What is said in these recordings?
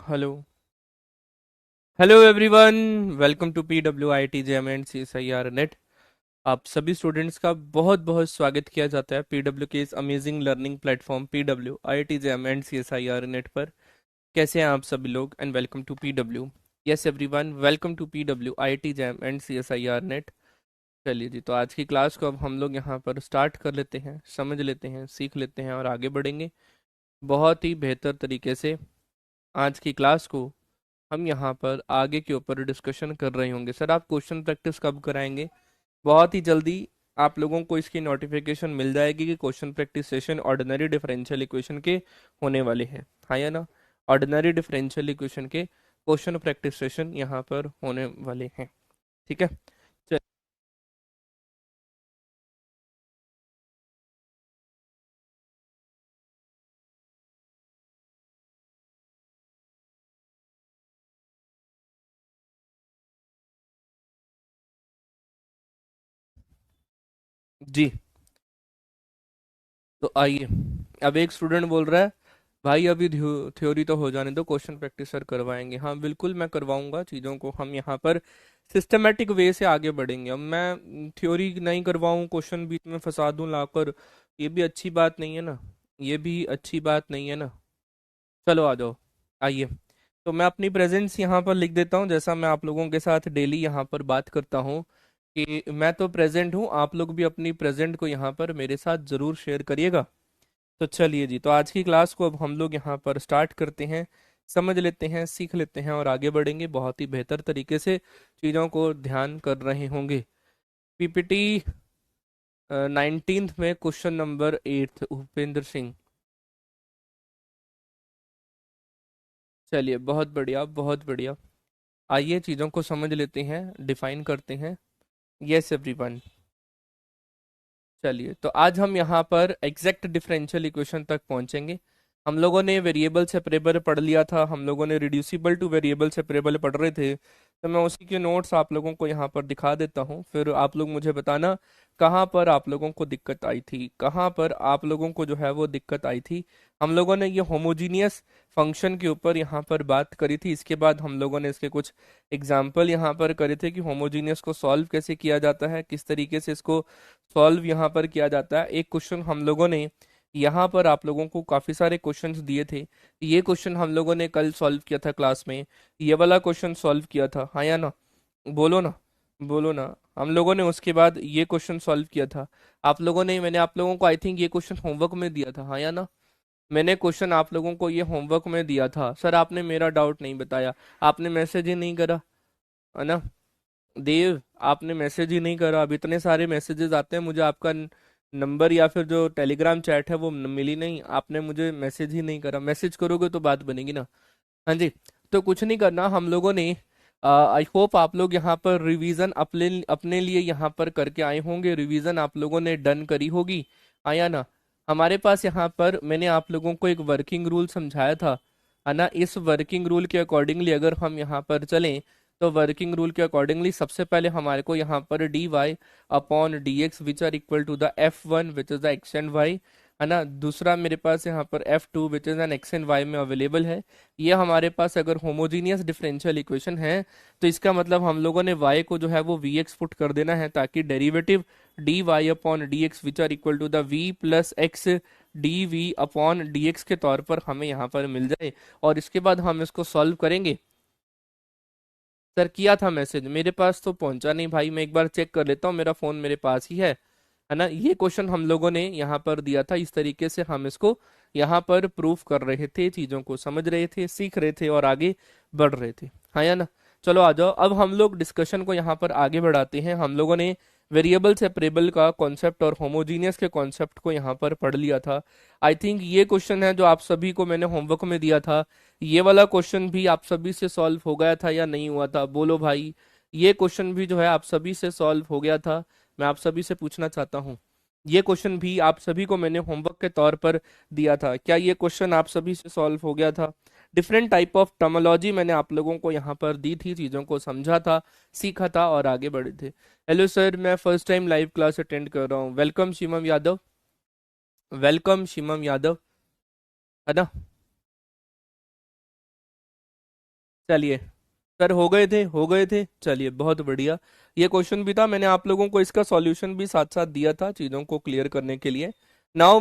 Hello. Hello everyone. Welcome to PWIT JM and CSIR net. आप सभी students का बहुत बहुत स्वागत किया जाता है PW के इस amazing learning platform PWIT JM and CSIR net पर। कैसे हैं आप सभी लोग and welcome to PW। Yes everyone, welcome to PWIT JM and CSIR net. चलिए जी, तो आज की क्लास को अब हम लोग यहाँ पर स्टार्ट कर लेते हैं, समझ लेते हैं, सीख लेते हैं और आगे बढ़ेंगे बहुत ही बेहतर तरीके से। आज की क्लास को हम यहाँ पर आगे के ऊपर डिस्कशन कर रहे होंगे। सर आप क्वेश्चन प्रैक्टिस कब कराएंगे? बहुत ही जल्दी आप लोगों को इसकी नोटिफिकेशन मिल जाएगी कि question practice session ordinary differential equation के होने वाले हैं, हाँ या ना? ऑर्डिनरी डिफरेंशियल इक्वेशन के क्वेश्चन प्रैक्टिस सेशन यहाँ पर होने वाले हैं। ठीक है। चल जी, तो आइए। अब एक स्टूडेंट बोल रहा है भाई अभी थ्योरी तो हो जाने दो, क्वेश्चन प्रैक्टिस सर करवाएंगे। हाँ बिल्कुल मैं करवाऊंगा, चीज़ों को हम यहाँ पर सिस्टमेटिक वे से आगे बढ़ेंगे। अब मैं थ्योरी नहीं करवाऊँ, क्वेश्चन बीच में फंसा दूं लाकर, ये भी अच्छी बात नहीं है ना। ये भी अच्छी बात नहीं है ना। चलो आ जाओ, आइए। तो मैं अपनी प्रेजेंस यहाँ पर लिख देता हूँ, जैसा मैं आप लोगों के साथ डेली यहाँ पर बात करता हूँ कि मैं तो प्रेजेंट हूँ, आप लोग भी अपनी प्रेजेंट को यहाँ पर मेरे साथ जरूर शेयर करिएगा। तो चलिए जी, तो आज की क्लास को अब हम लोग यहाँ पर स्टार्ट करते हैं, समझ लेते हैं, सीख लेते हैं और आगे बढ़ेंगे बहुत ही बेहतर तरीके से। चीज़ों को ध्यान कर रहे होंगे। PPT 19th में क्वेश्चन नंबर 8 उपेंद्र सिंह। चलिए बहुत बढ़िया बहुत बढ़िया। आइए चीज़ों को समझ लेते हैं, डिफाइन करते हैं। Yes everyone. चलिए, तो आज हम यहाँ पर एग्जैक्ट डिफरेंशियल इक्वेशन तक पहुंचेंगे। हम लोगों ने वेरिएबल सेपरेबल पढ़ लिया था, हम लोगों ने रिड्यूसिबल टू वेरिएबल सेपरेबल पढ़ रहे थे। तो मैं उसी के नोट्स आप लोगों को यहाँ पर दिखा देता हूँ, फिर आप लोग मुझे बताना कहाँ पर आप लोगों को दिक्कत आई थी, कहाँ पर आप लोगों को जो है वो दिक्कत आई थी। हम लोगों ने ये होमोजीनियस फंक्शन के ऊपर यहाँ पर बात करी थी, इसके बाद हम लोगों ने इसके कुछ एग्जाम्पल यहाँ पर करे थे कि होमोजीनियस को सॉल्व कैसे किया जाता है, किस तरीके से इसको सॉल्व यहाँ पर किया जाता है। एक क्वेश्चन हम लोगों ने यहाँ पर आप लोगों को काफी सारे क्वेश्चंस दिए थे, ये क्वेश्चन हम लोगों ने कल सॉल्व किया था क्लास में, ये वाला क्वेश्चन सॉल्व किया था, हाँ या ना? बोलो ना, बोलो ना। हम लोगों ने उसके बाद ये क्वेश्चन सॉल्व किया था। आप लोगों ने, मैंने आप लोगों को आई थिंक ये क्वेश्चन होमवर्क में दिया था, हाँ या ना? मैंने क्वेश्चन आप लोगों को ये होमवर्क में दिया था। सर आपने मेरा डाउट नहीं बताया, आपने मैसेज ही नहीं करा, है ना? देव, आपने मैसेज ही नहीं करा। अब इतने सारे मैसेजेस आते हैं मुझे, आपका नंबर या फिर जो टेलीग्राम चैट है वो मिली नहीं, आपने मुझे मैसेज ही नहीं करा। मैसेज करोगे तो बात बनेगी ना। हाँ जी। तो कुछ नहीं करना, हम लोगों ने आई होप आप लोग यहाँ पर रिवीजन अपने अपने लिए यहाँ पर करके आए होंगे, रिवीजन आप लोगों ने डन करी होगी, आया ना? हमारे पास यहाँ पर मैंने आप लोगों को एक वर्किंग रूल समझाया था, है ना? इस वर्किंग रूल के अकॉर्डिंगली अगर हम यहाँ पर चलें, तो वर्किंग रूल के अकॉर्डिंगली सबसे पहले हमारे को यहाँ पर dy/dx which are equal to the f1 which is the x and y, है ना? दूसरा मेरे पास यहाँ पर f2 which is an x and y में अवेलेबल है। ये हमारे पास अगर होमोजीनियस डिफरेंशियल इक्वेशन है, तो इसका मतलब हम लोगों ने y को जो है वो vx पुट कर देना है, ताकि derivative dy/dx which are equal to the v plus x dv/dx के तौर पर हमें यहाँ पर मिल जाए। और इसके बाद हम इसको सॉल्व करेंगे। सर किया था मैसेज, मेरे पास तो पहुंचा नहीं भाई, मैं एक बार चेक कर लेता हूँ, मेरा फोन मेरे पास ही है ना? ये क्वेश्चन हम लोगों ने यहाँ पर दिया था, इस तरीके से हम इसको यहाँ पर प्रूफ कर रहे थे, चीजों को समझ रहे थे, सीख रहे थे और आगे बढ़ रहे थे, हाँ या ना? चलो आ जाओ, अब हम लोग डिस्कशन को यहाँ पर आगे बढ़ाते हैं। हम लोगों ने वेरिएबल सेपरेबल का कॉन्सेप्ट और होमोजीनियस के कॉन्सेप्ट को यहाँ पर पढ़ लिया था। आई थिंक ये क्वेश्चन है जो आप सभी को मैंने होमवर्क में दिया था, ये वाला क्वेश्चन भी आप सभी से सॉल्व हो गया था या नहीं हुआ था? बोलो भाई। ये क्वेश्चन भी जो है आप सभी से सॉल्व हो गया था? मैं आप सभी से पूछना चाहता हूँ, ये क्वेश्चन भी आप सभी को मैंने होमवर्क के तौर पर दिया था, क्या ये क्वेश्चन आप सभी से सॉल्व हो गया था? डिफरेंट टाइप ऑफ टर्मोलॉजी मैंने आप लोगों को यहाँ पर दी थी, चीज़ों को समझा था, सीखा था और आगे बढ़े थे। हेलो सर, मैं first time live class attend कर रहा हूँ। वेलकम शिवम यादव, वेलकम शिवम यादव, है ना? चलिए सर, हो गए थे, चलिए बहुत बढ़िया। ये क्वेश्चन भी था, मैंने आप लोगों को इसका सॉल्यूशन भी साथ साथ दिया था चीज़ों को क्लियर करने के लिए। नाउ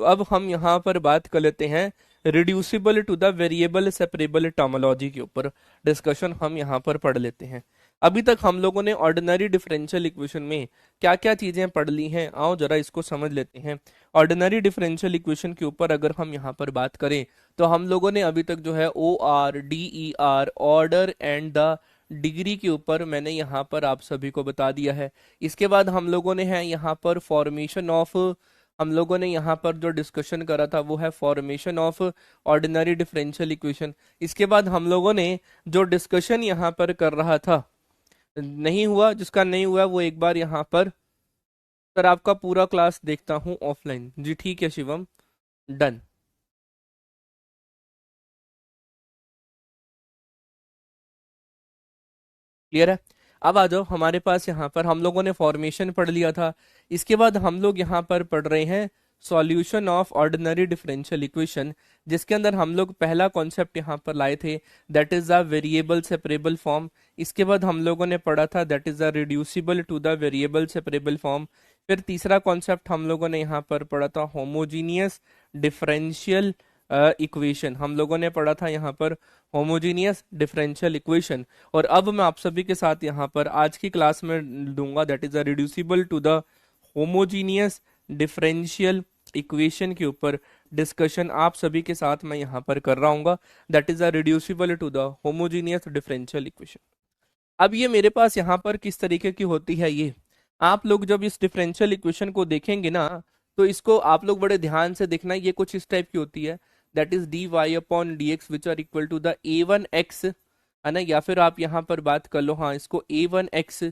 अब हम यहाँ पर बात कर लेते हैं reducible to the variable separable terminology के ऊपर। डिस्कशन हम यहाँ पर पढ़ लेते हैं। अभी तक हम लोगों ने ऑर्डिनरी डिफरेंशियल इक्वेशन में क्या क्या चीज़ें पढ़ ली हैं, आओ जरा इसको समझ लेते हैं। ऑर्डिनरी डिफरेंशियल इक्वेशन के ऊपर अगर हम यहाँ पर बात करें तो हम लोगों ने अभी तक जो है OR DER, order and the degree के ऊपर मैंने यहाँ पर आप सभी को बता दिया है। इसके बाद हम लोगों ने है यहाँ पर फॉर्मेशन ऑफ, हम लोगों ने यहाँ पर जो डिस्कशन करा था वो है formation of ordinary differential equation. इसके बाद हम लोगों ने जो डिस्कशन यहाँ पर कर रहा था, नहीं हुआ, जिसका नहीं हुआ वो एक बार यहाँ पर सर आपका पूरा क्लास देखता हूँ ऑफलाइन। जी ठीक है शिवम, डन। क्लियर है। अब आ जाओ हमारे पास, यहाँ पर हम लोगों ने फॉर्मेशन पढ़ लिया था। इसके बाद हम लोग यहाँ पर पढ़ रहे हैं solution of ordinary differential equation, जिसके अंदर हम लोग पहला कॉन्सेप्ट यहाँ पर लाए थे, that is the variable separable form. इसके बाद हम लोगों ने पढ़ा था that is the reducible to the variable separable form. फिर तीसरा कॉन्सेप्ट हम लोगों ने यहाँ पर पढ़ा था होमोजीनियस डिफरेंशियल इक्वेशन। हम लोगों ने पढ़ा था यहाँ पर होमोजीनियस डिफरेंशियल इक्वेशन। और अब मैं आप सभी के साथ यहाँ पर आज की क्लास में दूंगा that is a reducible to the homogeneous differential equation के ऊपर डिस्कशन आप सभी के साथ मैं यहाँ पर कर रहा हूँ, that is a reducible to the homogeneous differential equation. अब ये मेरे पास यहाँ पर किस तरीके की होती है, ये आप लोग जब इस डिफरेंशियल इक्वेशन को देखेंगे ना, तो इसको आप लोग बड़े ध्यान से देखना, ये कुछ इस टाइप की होती है, that is dy/dx which are equal to the a1x, है ना। या फिर आप यहाँ पर बात कर लो, हाँ, इसको a1x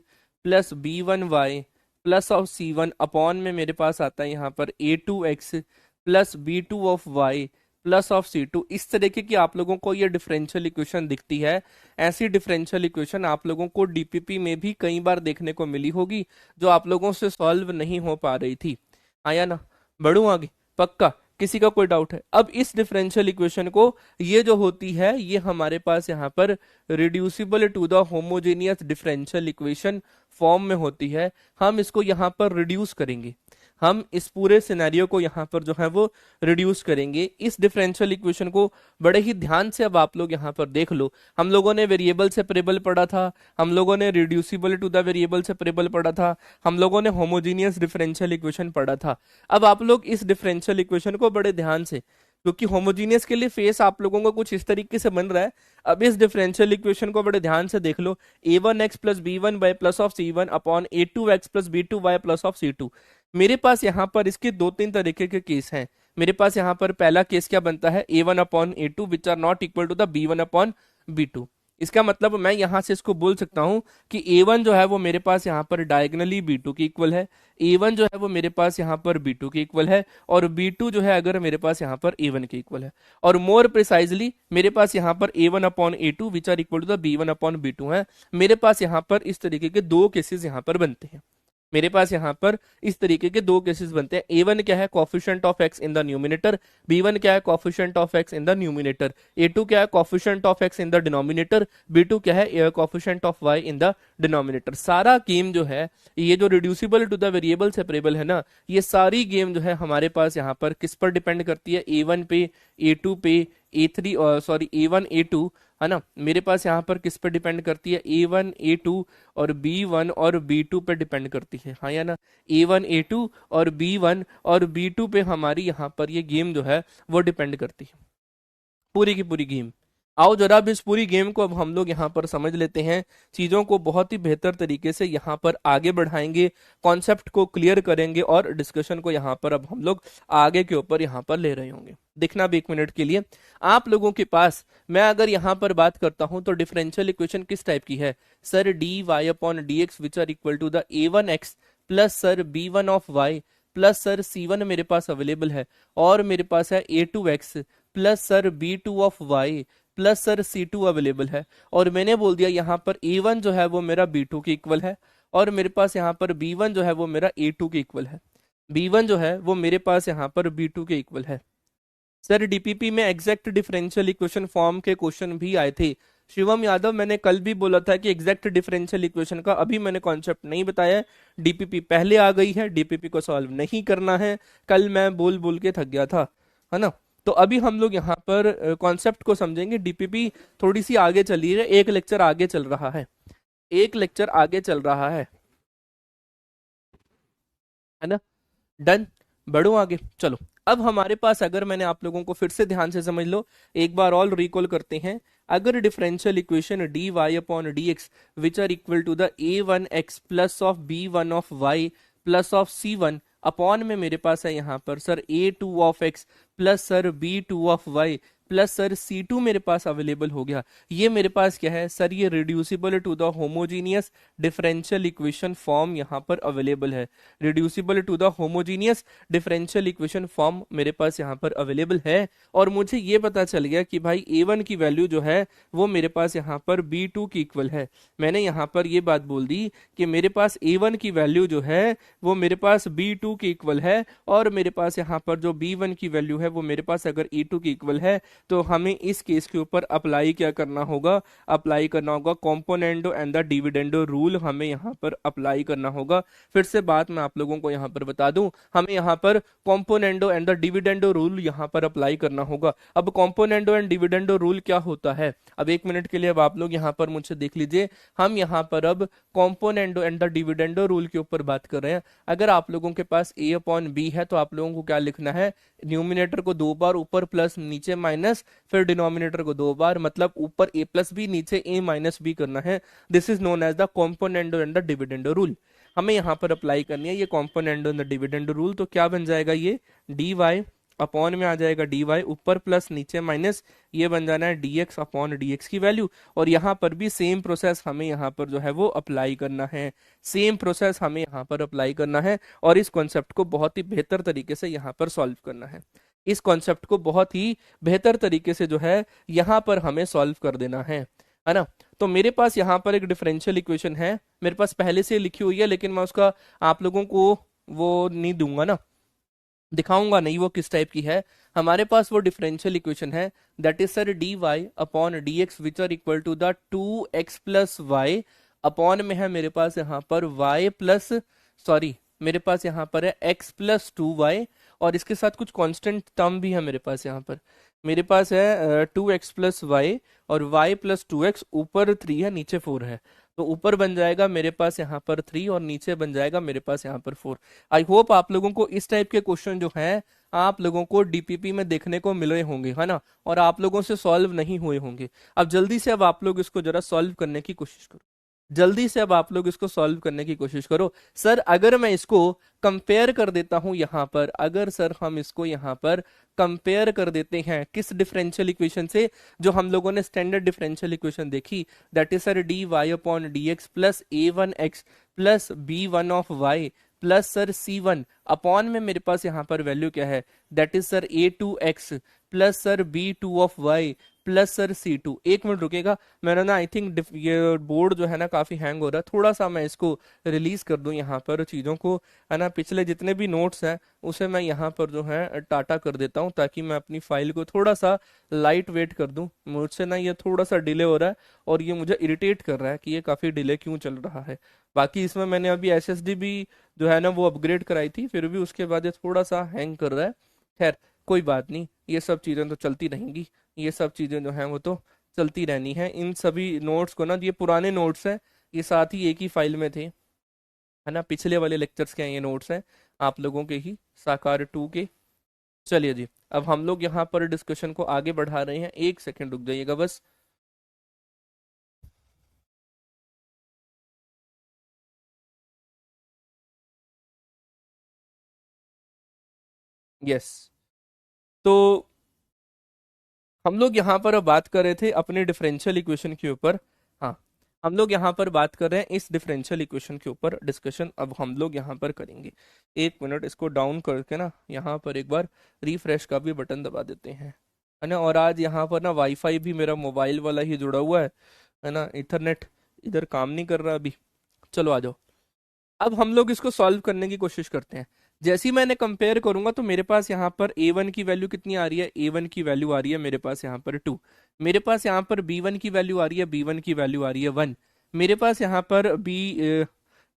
plus b1y plus of c1 upon में मेरे पास आता है यहाँ पर a2x plus b2 of y plus of c2। इस तरीके की आप लोगों को ये डिफरेंशियल इक्वेशन दिखती है। ऐसी डिफरेंशियल इक्वेशन आप लोगों को डीपीपी में भी कई बार देखने को मिली होगी, जो आप लोगों से सॉल्व नहीं हो पा रही थी। आया ना, बढ़ू आगे, पक्का, किसी का कोई डाउट है? अब इस डिफरेंशियल इक्वेशन को, ये जो होती है, ये हमारे पास यहाँ पर reducible to the homogeneous differential equation form में होती है। हम इसको यहाँ पर रिड्यूस करेंगे, हम इस पूरे सिनेरियो को यहाँ पर जो है वो रिड्यूस करेंगे। इस डिफरेंशियल इक्वेशन को बड़े ही ध्यान से अब आप लोग यहाँ पर देख लो। हम लोगों ने वेरिएबल सेपरेबल पढ़ा था, हम लोगों ने reducible to the variable separable पढ़ा था, हम लोगों ने होमोजीनियस डिफरेंशियल इक्वेशन पढ़ा था। अब आप लोग इस डिफरेंशियल इक्वेशन को बड़े ध्यान से, क्योंकि होमोजीनियस के लिए फेस आप लोगों को कुछ इस तरीके से बन रहा है, अब इस डिफरेंशियल इक्वेशन को बड़े ध्यान से देख लो। a1x plus b1y plus of c1 upon a2x plus b2y plus of c2। मेरे पास यहाँ पर इसके दो तीन तरीके के केस हैं। मेरे पास यहाँ पर पहला केस क्या बनता है, a1 upon a2 which are not equal to the b1 upon b2। इसका मतलब मैं यहाँ से इसको बोल सकता हूँ कि a1 जो है वो मेरे पास यहाँ पर डायगनली b2 के इक्वल है, a1 जो है वो मेरे पास यहाँ पर b2 के इक्वल है, और b2 जो है अगर मेरे पास यहाँ पर a1 के इक्वल है। और मोर प्रिसाइजली मेरे पास यहाँ पर a1 upon a2 which are equal to the b1 upon b2 है। मेरे पास यहाँ पर इस तरीके के दो केसेस यहाँ पर बनते हैं। मेरे पास यहाँ पर इस तरीके के दो केसेस बनते हैं। a1 क्या है, coefficient of x in the numerator, b1 क्या है, coefficient of x in the numerator, a2 क्या है, coefficient of x in the denominator, b2 क्या है, coefficient of y in the denominator. सारा गेम जो है, ये जो reducible to the variable separable है ना, ये सारी गेम जो है हमारे पास यहाँ पर किस पर डिपेंड करती है, a1 पे, a2 पे, a3 सॉरी a1 a2, है ना। मेरे पास यहाँ पर किस पे डिपेंड करती है, a1 a2 और b1 और b2 पे डिपेंड करती है, हाँ या ना। a1 a2 और b1 और b2 पे हमारी यहाँ पर ये गेम जो है वो डिपेंड करती है, पूरी की पूरी गेम। आओ जरा अब इस पूरी गेम को अब हम लोग यहाँ पर समझ लेते हैं, चीजों को बहुत ही बेहतर तरीके से यहाँ पर आगे बढ़ाएंगे, कॉन्सेप्ट को क्लियर करेंगे और डिस्कशन को यहाँ पर अब हम लोग आगे के ऊपर यहाँ पर ले रहे होंगे। देखना भी एक मिनट के लिए, आप लोगों के पास मैं अगर यहाँ पर बात करता हूँ तो डिफरेंशियल इक्वेशन किस टाइप की है, sir dy/dx which are equal to the a1x plus sir b1 of y plus sir c1 मेरे पास अवेलेबल है, और मेरे पास है a2x plus sir b2 of y plus sir c2 available है। और मैंने बोल दिया यहाँ पर a1 जो है वो मेरा b2 के इक्वल है, और मेरे पास यहाँ पर b1 जो है वो मेरा a2 के इक्वल है, b1 जो है वो मेरे पास यहाँ पर b2 के इक्वल है। सर डीपीपी में एग्जैक्ट डिफरेंशियल इक्वेशन फॉर्म के क्वेश्चन भी आए थे, शिवम यादव, मैंने कल भी बोला था कि एग्जैक्ट डिफरेंशियल इक्वेशन का अभी मैंने कॉन्सेप्ट नहीं बताया है। डीपीपी पहले आ गई है, डीपीपी को सॉल्व नहीं करना है। कल मैं बोल बोल के थक गया था, है ना। तो अभी हम लोग यहाँ पर कॉन्सेप्ट को समझेंगे। डीपीपी थोड़ी सी आगे चली है, एक लेक्चर आगे चल रहा है, एक लेक्चर आगे चल रहा है ना। डन, बढ़ो आगे, चलो। अब हमारे पास, अगर मैंने आप लोगों को फिर से ध्यान से समझ लो, एक बार और रिकॉल करते हैं। अगर differential equation d Y upon D x which are equal to the A one x plus of b one of Y plus of C one upon में मेरे पास है यहाँ पर sir A two of x plus sir B two of Y plus sir C two मेरे पास available हो गया। ये मेरे पास क्या है सर, ये reducible to the homogeneous differential equation form यहाँ पर अवेलेबल है। Reducible to the homogeneous differential equation form मेरे पास यहाँ पर अवेलेबल है। और मुझे ये पता चल गया कि भाई a1 की वैल्यू जो है वो मेरे पास यहाँ पर b2 की इक्वल है। मैंने यहाँ पर ये बात बोल दी कि मेरे पास a1 की वैल्यू जो है वो मेरे पास b2 की इक्वल है, और मेरे पास यहाँ पर जो b1 की वैल्यू है वो मेरे पास अगर e2 की इक्वल है, तो हमें इस केस के ऊपर अप्लाई क्या करना होगा, अप्लाई करना होगा componendo and the dividendo rule, हमें यहाँ पर अप्लाई करना होगा। फिर से बात मैं आप लोगों को यहाँ पर बता दूं, हमें यहाँ पर componendo and the dividendo rule यहाँ पर अप्लाई करना होगा। अब कॉम्पोनेंडो एंड डिविडेंडो रूल क्या होता है, अब एक मिनट के लिए अब आप लोग यहाँ पर मुझसे देख लीजिए। हम यहाँ पर अब componendo and the dividendo rule के ऊपर बात कर रहे हैं। अगर आप लोगों के पास a अपॉन बी है तो आप लोगों को क्या लिखना है, न्यूमिनेटर को 2 बार ऊपर प्लस नीचे माइनस, फिर डिनोमिनेटर को 2 बार, मतलब ऊपर a प्लस बी नीचे a माइनस बी करना है। This is known as the componendo and the dividendo rule. हमें यहाँ पर अप्लाई करनी है ये componendo and the dividendo rule. तो क्या बन जाएगा, ये डी वाई अपॉन में आ जाएगा डी वाई ऊपर प्लस नीचे माइनस, ये बन जाना है D x upon D x की वैल्यू। और यहाँ पर भी सेम प्रोसेस हमें यहाँ पर जो है वो अप्लाई करना है, सेम प्रोसेस हमें यहाँ पर अप्लाई करना है। और इस कॉन्सेप्ट को बहुत ही बेहतर तरीके से यहाँ पर सॉल्व करना है। इस कॉन्सेप्ट को बहुत ही बेहतर तरीके से जो है यहाँ पर हमें सॉल्व कर देना है ना। तो मेरे पास यहाँ पर एक डिफरेंशियल इक्वेशन है, मेरे पास पहले से लिखी हुई है, लेकिन मैं उसका आप लोगों को वो नहीं दूंगा ना, दिखाऊंगा नहीं वो किस टाइप की है। हमारे पास वो डिफरेंशियल इक्वेशन है, that is sir D Y upon D x which are equal to the 2x plus y upon में है मेरे पास यहाँ पर y प्लस, सॉरी मेरे पास यहाँ पर है x प्लस 2y, और इसके साथ कुछ कांस्टेंट टर्म भी है मेरे पास यहाँ पर। मेरे पास है 2x प्लस वाई और y प्लस 2x, ऊपर 3 है नीचे 4 है, तो ऊपर बन जाएगा मेरे पास यहाँ पर 3 और नीचे बन जाएगा मेरे पास यहाँ पर 4। आई होप आप लोगों को इस टाइप के क्वेश्चन जो हैं आप लोगों को डीपीपी में देखने को मिल रहे होंगे, है ना, और आप लोगों से सॉल्व नहीं हुए होंगे। अब जल्दी से अब आप लोग इसको जरा सॉल्व करने की कोशिश करो, जल्दी से अब आप लोग इसको सॉल्व करने की कोशिश करो। सर अगर मैं इसको कंपेयर कर देता हूं यहाँ पर, अगर सर हम इसको यहाँ पर कंपेयर कर देते हैं किस डिफरेंशियल इक्वेशन से, जो हम लोगों ने स्टैंडर्ड डिफरेंशियल इक्वेशन देखी, that is sir D Y upon D x plus a one x plus b one of Y plus sir C one upon में मेरे पास यहाँ पर वैल्यू क्या है, that is sir A two x plus sir B two of Y plus sir C two. एक minute रुकेगा, मैंने ना आई थिंक ये बोर्ड जो है ना काफी हैंग हो रहा है, थोड़ा सा मैं इसको रिलीज कर दूं यहाँ पर चीजों को, है ना। पिछले जितने भी नोट्स हैं उसे मैं यहाँ पर जो है टाटा कर देता हूँ, ताकि मैं अपनी फाइल को थोड़ा सा लाइट वेट कर दूं। मुझसे ना ये थोड़ा सा डिले हो रहा है और ये मुझे इरिटेट कर रहा है कि ये काफी डिले क्यों चल रहा है। बाकी इसमें मैंने अभी एसएसडी भी जो है ना वो अपग्रेड कराई थी, फिर भी उसके बाद ये थोड़ा सा हैंग कर रहा है। खैर कोई बात नहीं, ये सब चीजें तो चलती रहेंगी, ये सब चीजें जो हैं वो तो चलती रहनी है। इन सभी नोट्स को ना, ये पुराने नोट्स हैं, ये साथ ही एक ही फाइल में थे, है ना, पिछले वाले लेक्चर्स के हैं ये नोट्स हैं आप लोगों के ही, साकार 2 के। चलिए जी, अब हम लोग यहाँ पर डिस्कशन को आगे बढ़ा रहे हैं, एक सेकंड रुक जाइएगा बस। यस, तो हम लोग यहाँ पर अब बात कर रहे थे अपने डिफरेंशियल इक्वेशन के ऊपर। हाँ, हम लोग यहाँ पर बात कर रहे हैं इस डिफरेंशियल इक्वेशन के ऊपर डिस्कशन अब हम लोग यहाँ पर करेंगे। एक मिनट, इसको डाउन करके ना यहाँ पर एक बार रिफ्रेश का भी बटन दबा देते हैं, है ना। और आज यहाँ पर ना वाईफाई भी मेरा मोबाइल वाला ही जुड़ा हुआ है ना, इथरनेट इधर काम नहीं कर रहा अभी। चलो आ जाओ, अब हम लोग इसको सॉल्व करने की कोशिश करते हैं। जैसे ही मैंने कंपेयर करूंगा तो मेरे पास यहाँ पर a1 की वैल्यू कितनी आ रही है, a1 की वैल्यू आ रही है मेरे पास यहाँ पर 2। मेरे पास यहाँ पर b1 की वैल्यू आ रही है, b1 की वैल्यू आ रही है 1। मेरे पास यहाँ पर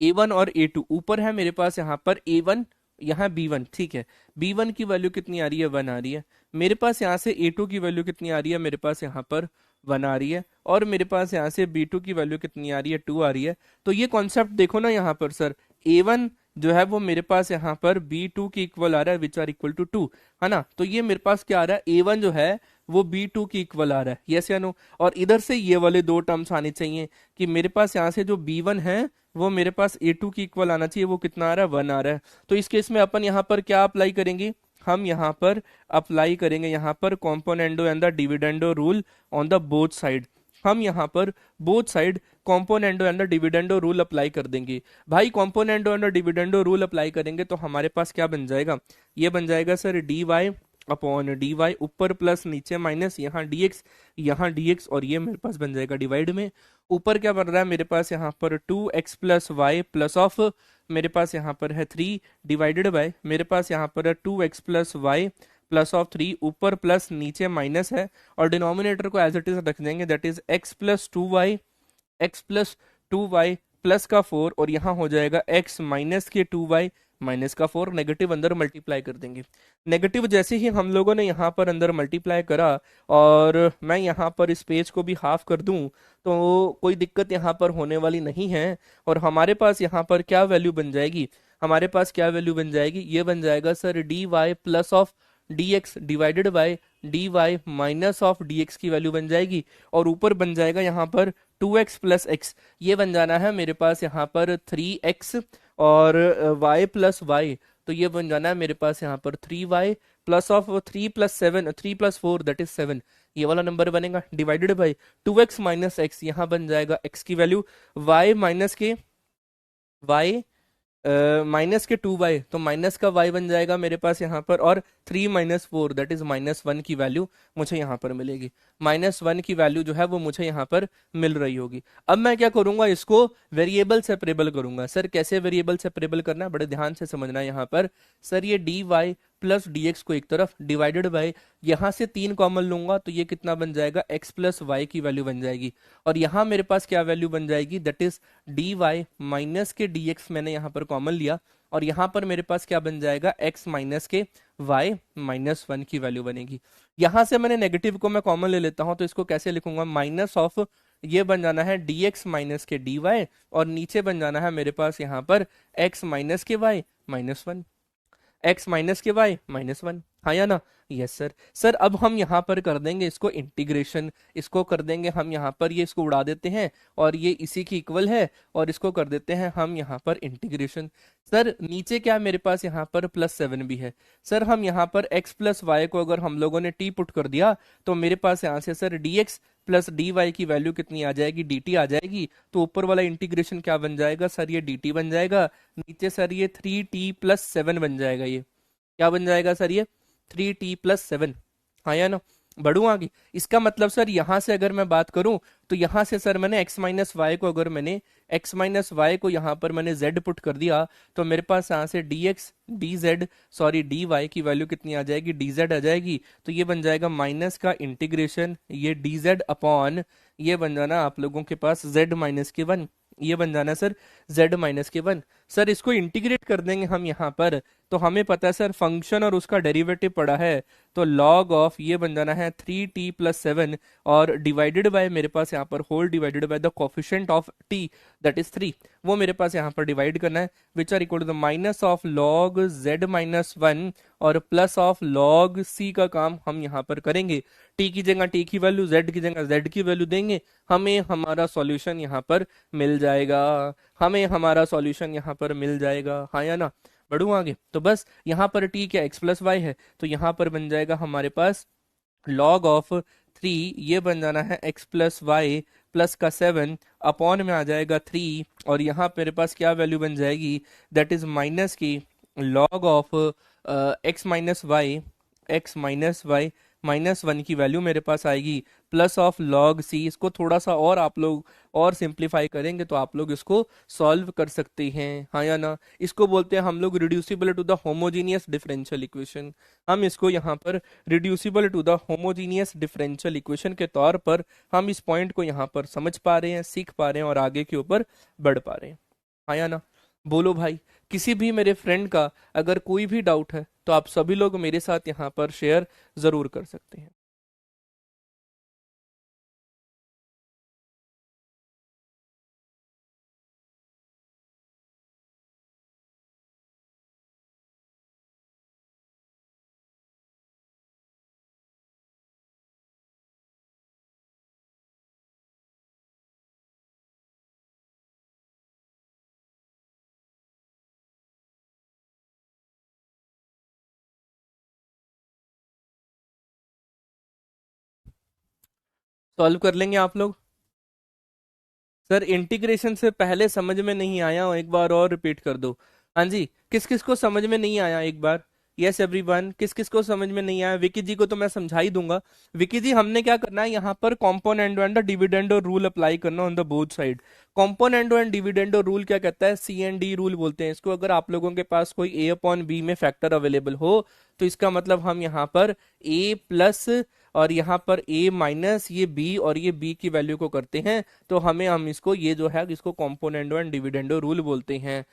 a1 और a2 ऊपर है, मेरे पास यहाँ पर a1, यहाँ b1, ठीक है। b1 की वैल्यू कितनी आ रही है, 1 आ रही है। मेरे पास यहाँ से a2 की वैल्यू कितनी आ रही है, मेरे पास यहाँ पर 1 आ रही है। और मेरे पास यहाँ से b2 की वैल्यू कितनी आ रही है, 2 आ रही है। तो ये कॉन्सेप्ट देखो ना यहाँ पर सर, a1 जो है वो मेरे पास यहाँ पर b2 की इक्वल आ रहा है, विच आर इक्वल टू 2, है ना। तो ये मेरे पास क्या आ रहा है, a1 जो है वो b2 की इक्वल आ रहा है, यस या नो। और इधर से ये वाले दो टर्म्स आने चाहिए कि मेरे पास यहाँ से जो b1 है वो मेरे पास a2 की इक्वल आना चाहिए, वो कितना आ रहा है, 1 आ रहा है। तो इस केस में अपन यहाँ पर क्या अप्लाई करेंगे, हम यहाँ पर अप्लाई करेंगे यहाँ पर componendo and the dividendo rule on the both side. हम यहाँ पर both side componendo and the dividendo rule apply कर देंगे। भाई componendo and the dividendo rule apply करेंगे तो हमारे पास क्या बन जाएगा, ये बन जाएगा sir D Y upon d y, ऊपर प्लस नीचे माइनस, यहाँ dx और ये मेरे पास बन जाएगा डिवाइड में। ऊपर क्या बन रहा है मेरे पास यहाँ पर 2x plus Y plus of, मेरे पास यहाँ पर है 3 डिवाइडेड बाय, मेरे पास यहाँ पर है 2x plus Y plus of 3, ऊपर प्लस नीचे माइनस है। और डिनोमिनेटर को एज इट इज रख देंगे, that is x plus two Y plus का 4, और यहाँ हो जाएगा x माइनस के 2y माइनस का 4, नेगेटिव अंदर मल्टीप्लाई कर देंगे। नेगेटिव जैसे ही हम लोगों ने यहाँ पर अंदर मल्टीप्लाई करा और मैं यहाँ पर इस पेज को भी हाफ कर दूं तो कोई दिक्कत यहाँ पर होने वाली नहीं है। और हमारे पास यहाँ पर क्या वैल्यू बन जाएगी, हमारे पास क्या वैल्यू बन जाएगी, ये बन जाएगा sir D y plus of d x divided by d y minus of d x की वैल्यू बन जाएगी। और ऊपर बन जाएगा यहाँ पर 2x प्लस एक्स, ये बन जाना है मेरे पास यहाँ पर 3x और y प्लस वाई, तो ये बन जाना है मेरे पास यहाँ पर 3y plus of 3 plus 7, 3 plus 4 that is 7, ये वाला नंबर बनेगा divided by 2x minus x, यहाँ बन जाएगा x की वैल्यू y माइनस के y माइनस के 2y, तो माइनस का y बन जाएगा मेरे पास यहाँ पर, और 3 माइनस 4 दैट इज -1 की वैल्यू मुझे यहाँ पर मिलेगी। -1 की वैल्यू जो है वो मुझे यहाँ पर मिल रही होगी। अब मैं क्या करूंगा, इसको वेरिएबल सेपरेबल करूंगा। सर कैसे वेरिएबल सेपरेबल करना है, बड़े ध्यान से समझना है यहाँ पर। सर ये D y plus d x को एक तरफ डिवाइडेड बाय, यहाँ से 3 कॉमन लूंगा तो ये कितना बन जाएगा, x प्लस वाई की वैल्यू बन जाएगी। और यहाँ मेरे पास क्या वैल्यू बन जाएगी, that is d y minus के डी एक्स, मैंने यहाँ पर कॉमन लिया। और यहाँ पर मेरे पास क्या बन जाएगा, x माइनस के y -1 की वैल्यू बनेगी। यहाँ से मैंने नेगेटिव को मैं कॉमन ले लेता हूँ, तो इसको कैसे लिखूंगा, माइनस ऑफ, ये बन जाना है dx माइनस के dy, और नीचे बन जाना है मेरे पास यहाँ पर x माइनस के y -1, x माइनस के y -1, हाँ या ना, यस सर। सर अब हम यहाँ पर कर देंगे इसको इंटीग्रेशन, इसको कर देंगे हम यहाँ पर, ये इसको उड़ा देते हैं और ये इसी की इक्वल है, और इसको कर देते हैं हम यहाँ पर इंटीग्रेशन। सर नीचे क्या मेरे पास यहाँ पर +7 भी है। सर हम यहाँ पर x प्लस वाई को अगर हम लोगों ने t पुट कर दिया तो मेरे पास यहाँ से sir dx plus d y की वैल्यू कितनी आ जाएगी, dt आ जाएगी। तो ऊपर वाला इंटीग्रेशन क्या बन जाएगा सर, ये dt बन जाएगा। नीचे सर ये 3t प्लस 7 बन जाएगा, ये क्या बन जाएगा सर, ये 3t प्लस 7, हाँ या ना। बढ़ू आगे, इसका मतलब सर यहाँ से अगर मैं बात करूं तो यहाँ से सर मैंने x माइनस वाई को, अगर मैंने x माइनस वाई को यहाँ पर मैंने z पुट कर दिया तो मेरे पास यहाँ से dx dz सॉरी dy की वैल्यू कितनी आ जाएगी, dz आ जाएगी। तो ये बन जाएगा माइनस का इंटीग्रेशन, ये dz अपॉन, ये बन जाना आप लोगों के पास z माइनस के 1, ये बन जाना सर z माइनस के 1। सर इसको इंटीग्रेट कर देंगे हम यहाँ पर, तो हमें पता है सर फंक्शन और उसका डेरिवेटिव पड़ा है, तो लॉग ऑफ ये बन जाना है 3t प्लस 7, और डिवाइडेड बाय मेरे पास यहाँ पर whole divided by the coefficient of t that is 3, वो मेरे पास यहाँ पर डिवाइड करना है, which are equal to the minus of log z minus 1 और प्लस ऑफ लॉग c का काम हम यहाँ पर करेंगे। t की जगह t की वैल्यू, z की जगह z की वैल्यू देंगे, हमें हमारा सॉल्यूशन यहाँ पर मिल जाएगा, हमें हमारा सॉल्यूशन यहाँ पर मिल जाएगा, हाँ या ना। बढ़ू आगे, तो बस यहाँ पर t क्या x प्लस वाई है, तो यहाँ पर बन जाएगा हमारे पास log ऑफ 3, ये बन जाना है x प्लस वाई प्लस का 7 अपॉन में आ जाएगा 3, और यहाँ मेरे पास क्या वैल्यू बन जाएगी, दैट इज माइनस की log of x minus y -1 की वैल्यू मेरे पास आएगी, प्लस ऑफ लॉग सी। इसको थोड़ा सा और आप लोग और सिंप्लीफाई करेंगे तो आप लोग इसको सॉल्व कर सकते हैं, हाँ या ना। इसको बोलते हैं हम लोग reducible to the homogeneous differential equation. हम इसको यहाँ पर reducible to the homogeneous differential equation के तौर पर हम इस पॉइंट को यहाँ पर समझ पा रहे हैं, सीख पा रहे हैं और आगे के ऊपर बढ़ पा रहे हैं, हाँ या ना। बोलो भाई, किसी भी मेरे फ्रेंड का अगर कोई भी डाउट है तो आप सभी लोग मेरे साथ यहाँ पर शेयर जरूर कर सकते हैं। सॉल्व कर लेंगे आप लोग। सर इंटीग्रेशन से पहले समझ में नहीं आया, एक बार और रिपीट कर दो। हाँ जी, किस किस को समझ में नहीं आया एक बार? यस एवरीवन, किस किस को समझ में नहीं आया? विकी जी को तो मैं समझा ही दूंगा। विकी जी, हमने क्या करना है यहाँ पर, componendo and dividendo rule apply करना on the both side. Componendo and dividendo rule क्या कहता है? C&D रूल बोलते हैं इसको। अगर आप लोगों के पास कोई A/B में फैक्टर अवेलेबल हो तो इसका मतलब हम यहाँ पर A प्लस और यहाँ पर A माइनस ये B और ये B की वैल्यू को करते हैं, तो हम इसको ये जो है इसको कॉम्पोनेंडो एंड डिविडेंडो रूल बोलते हैं।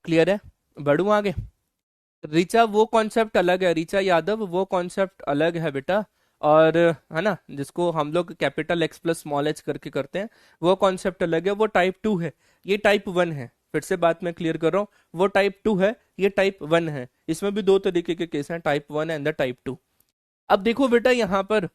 क्लियर है? बढ़ू आगे। ऋचा वो कॉन्सेप्ट अलग है, ऋचा यादव वो कॉन्सेप्ट अलग है बेटा। और है ना, जिसको हम लोग capital X plus small h करके करते हैं, वो कॉन्सेप्ट अलग है, वो टाइप 2 है, ये टाइप 1 है। फिर से बात मैं क्लियर कर रहा हूँ, वो टाइप 2 है, ये टाइप 1 है। इसमें भी दो तरीके के केस हैं, टाइप 1 एंड द टाइप 2। अब देखो बेटा, यहाँ पर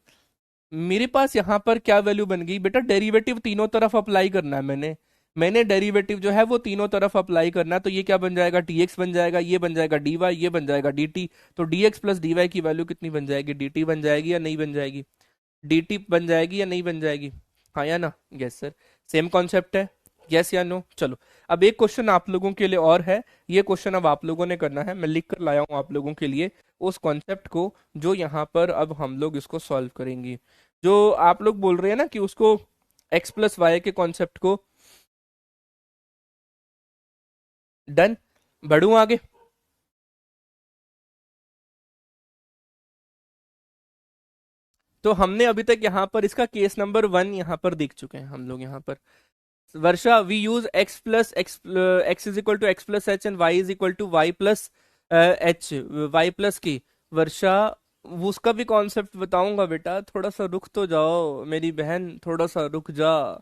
मेरे पास यहाँ पर क्या वैल्यू बन गई बेटा, डेरिवेटिव तीनों तरफ अप्लाई करना है मैंने डेरिवेटिव जो है वो तीनों तरफ अप्लाई करना है। तो ये क्या बन जाएगा, dx बन जाएगा, ये बन जाएगा dy, ये बन जाएगा dt। तो dx प्लस dy की वैल्यू कितनी बन जाएगी, dt बन जाएगी या नहीं बन जाएगी? dt बन जाएगी या नहीं बन जाएगी, हाँ या ना? यस सर, सेम कॉन्सेप्ट है, यस या नो? चलो, अब एक क्वेश्चन आप लोगों के लिए और है। ये क्वेश्चन अब आप लोगों ने करना है, मैं लिख कर लाया हूँ आप लोगों के लिए उस कॉन्सेप्ट को जो यहाँ पर अब हम लोग इसको सॉल्व करेंगे। जो आप लोग बोल रहे हैं ना कि उसको x प्लस वाई के कॉन्सेप्ट को, डन। बढ़ू आगे। तो हमने अभी तक यहाँ पर इसका केस नंबर 1 यहाँ पर देख चुके हैं हम लोग। यहाँ पर Varsha, we use x is equal to x plus h and y is equal to y plus h, y plus की। वर्षा, वो उसका भी कॉन्सेप्ट बताऊंगा बेटा, थोड़ा सा रुक तो जाओ मेरी बहन, थोड़ा सा रुक जा,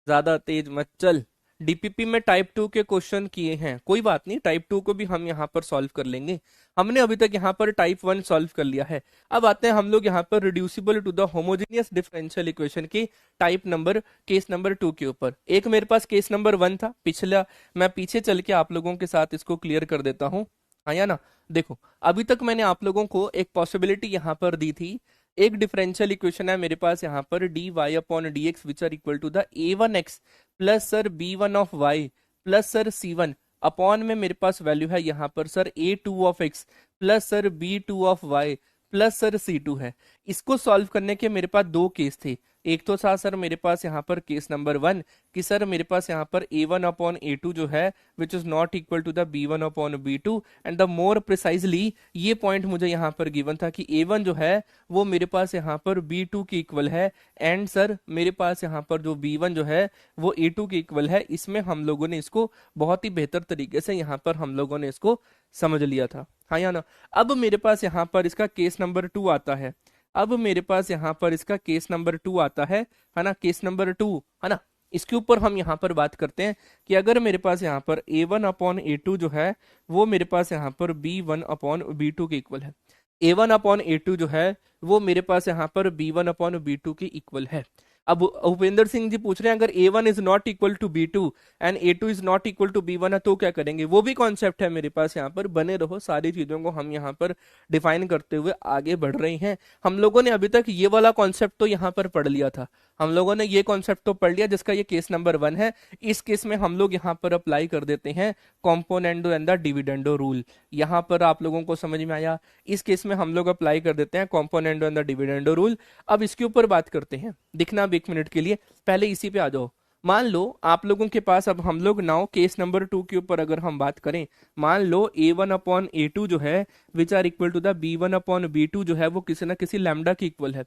ज्यादा तेज मत चल। डीपीपी में टाइप 2 के क्वेश्चन किए हैं, कोई बात नहीं, टाइप 2 को भी हम यहाँ पर सॉल्व कर लेंगे। हमने अभी तक यहाँ पर टाइप 1 सॉल्व कर लिया है। अब आते हैं हम लोग यहाँ पर reducible to the homogeneous differential equation की टाइप नंबर, केस नंबर 2 के ऊपर। एक मेरे पास केस नंबर 1 था पिछला, मैं पीछे चल के आप लोगों के साथ इसको क्लियर कर देता हूँ, हाँ या ना। देखो, अभी तक मैंने आप लोगों को एक पॉसिबिलिटी यहाँ पर दी थी। एक डिफरेंशियल इक्वेशन है मेरे पास यहाँ पर dy upon dx which are equal to the a1x plus sir b1 of y plus sir c1 upon में मेरे पास वैल्यू है यहाँ पर sir a2 of x plus sir b2 of y plus sir c2 है। इसको solve करने के मेरे पास दो केस थे। एक तो था सर मेरे पास यहाँ पर केस नंबर 1 कि सर मेरे पास यहाँ पर a1 अपॉन a2 जो है which is not equal to the b1 upon b2, and the more precisely ये पॉइंट मुझे यहाँ पर गिवन था कि a1 जो है वो मेरे पास यहाँ पर b2 के इक्वल है, एंड सर मेरे पास यहाँ पर जो b1 जो है वो a2 के इक्वल है। इसमें हम लोगों ने इसको बहुत ही बेहतर तरीके से यहाँ पर हम लोगों ने इसको समझ लिया था, हाँ या ना। अब मेरे पास यहाँ पर इसका केस नंबर 2 आता है। अब मेरे पास यहाँ पर इसका केस नंबर 2 आता है ना, केस नंबर 2, है ना। इसके ऊपर हम यहाँ पर बात करते हैं कि अगर मेरे पास यहाँ पर a1 अपॉन a2 जो है वो मेरे पास यहाँ पर b1 अपॉन b2 के इक्वल है, a1 अपॉन a2 जो है वो मेरे पास यहाँ पर b1 अपॉन b2 के इक्वल है। अब उपेंद्र सिंह जी पूछ रहे हैं अगर a1 is not equal to b2 and a2 is not equal to b1 है तो क्या करेंगे? वो भी कॉन्सेप्ट है मेरे पास यहाँ पर, बने रहो, सारी चीजों को हम यहाँ पर डिफाइन करते हुए आगे बढ़ रहे हैं। हम लोगों ने अभी तक ये वाला कॉन्सेप्ट तो यहाँ पर पढ़ लिया था, हम लोगों ने ये कॉन्सेप्ट तो पढ़ लिया जिसका ये केस नंबर 1 है। इस केस में हम लोग यहाँ पर अप्लाई कर देते हैं componendo and the dividendo rule. यहाँ पर आप लोगों को समझ में आया, इस केस में हम लोग अप्लाई कर देते हैं componendo and the dividendo rule. अब इसके ऊपर बात करते हैं, दिखना अब 1 मिनट के लिए, पहले इसी पे आ जाओ। मान लो आप लोगों के पास, अब हम लोग नाउ केस नंबर 2 के ऊपर अगर हम बात करें, मान लो a1/a2 जो है which are equal to the b1/b2 जो है वो किसी ना किसी लैम्डा के इक्वल है।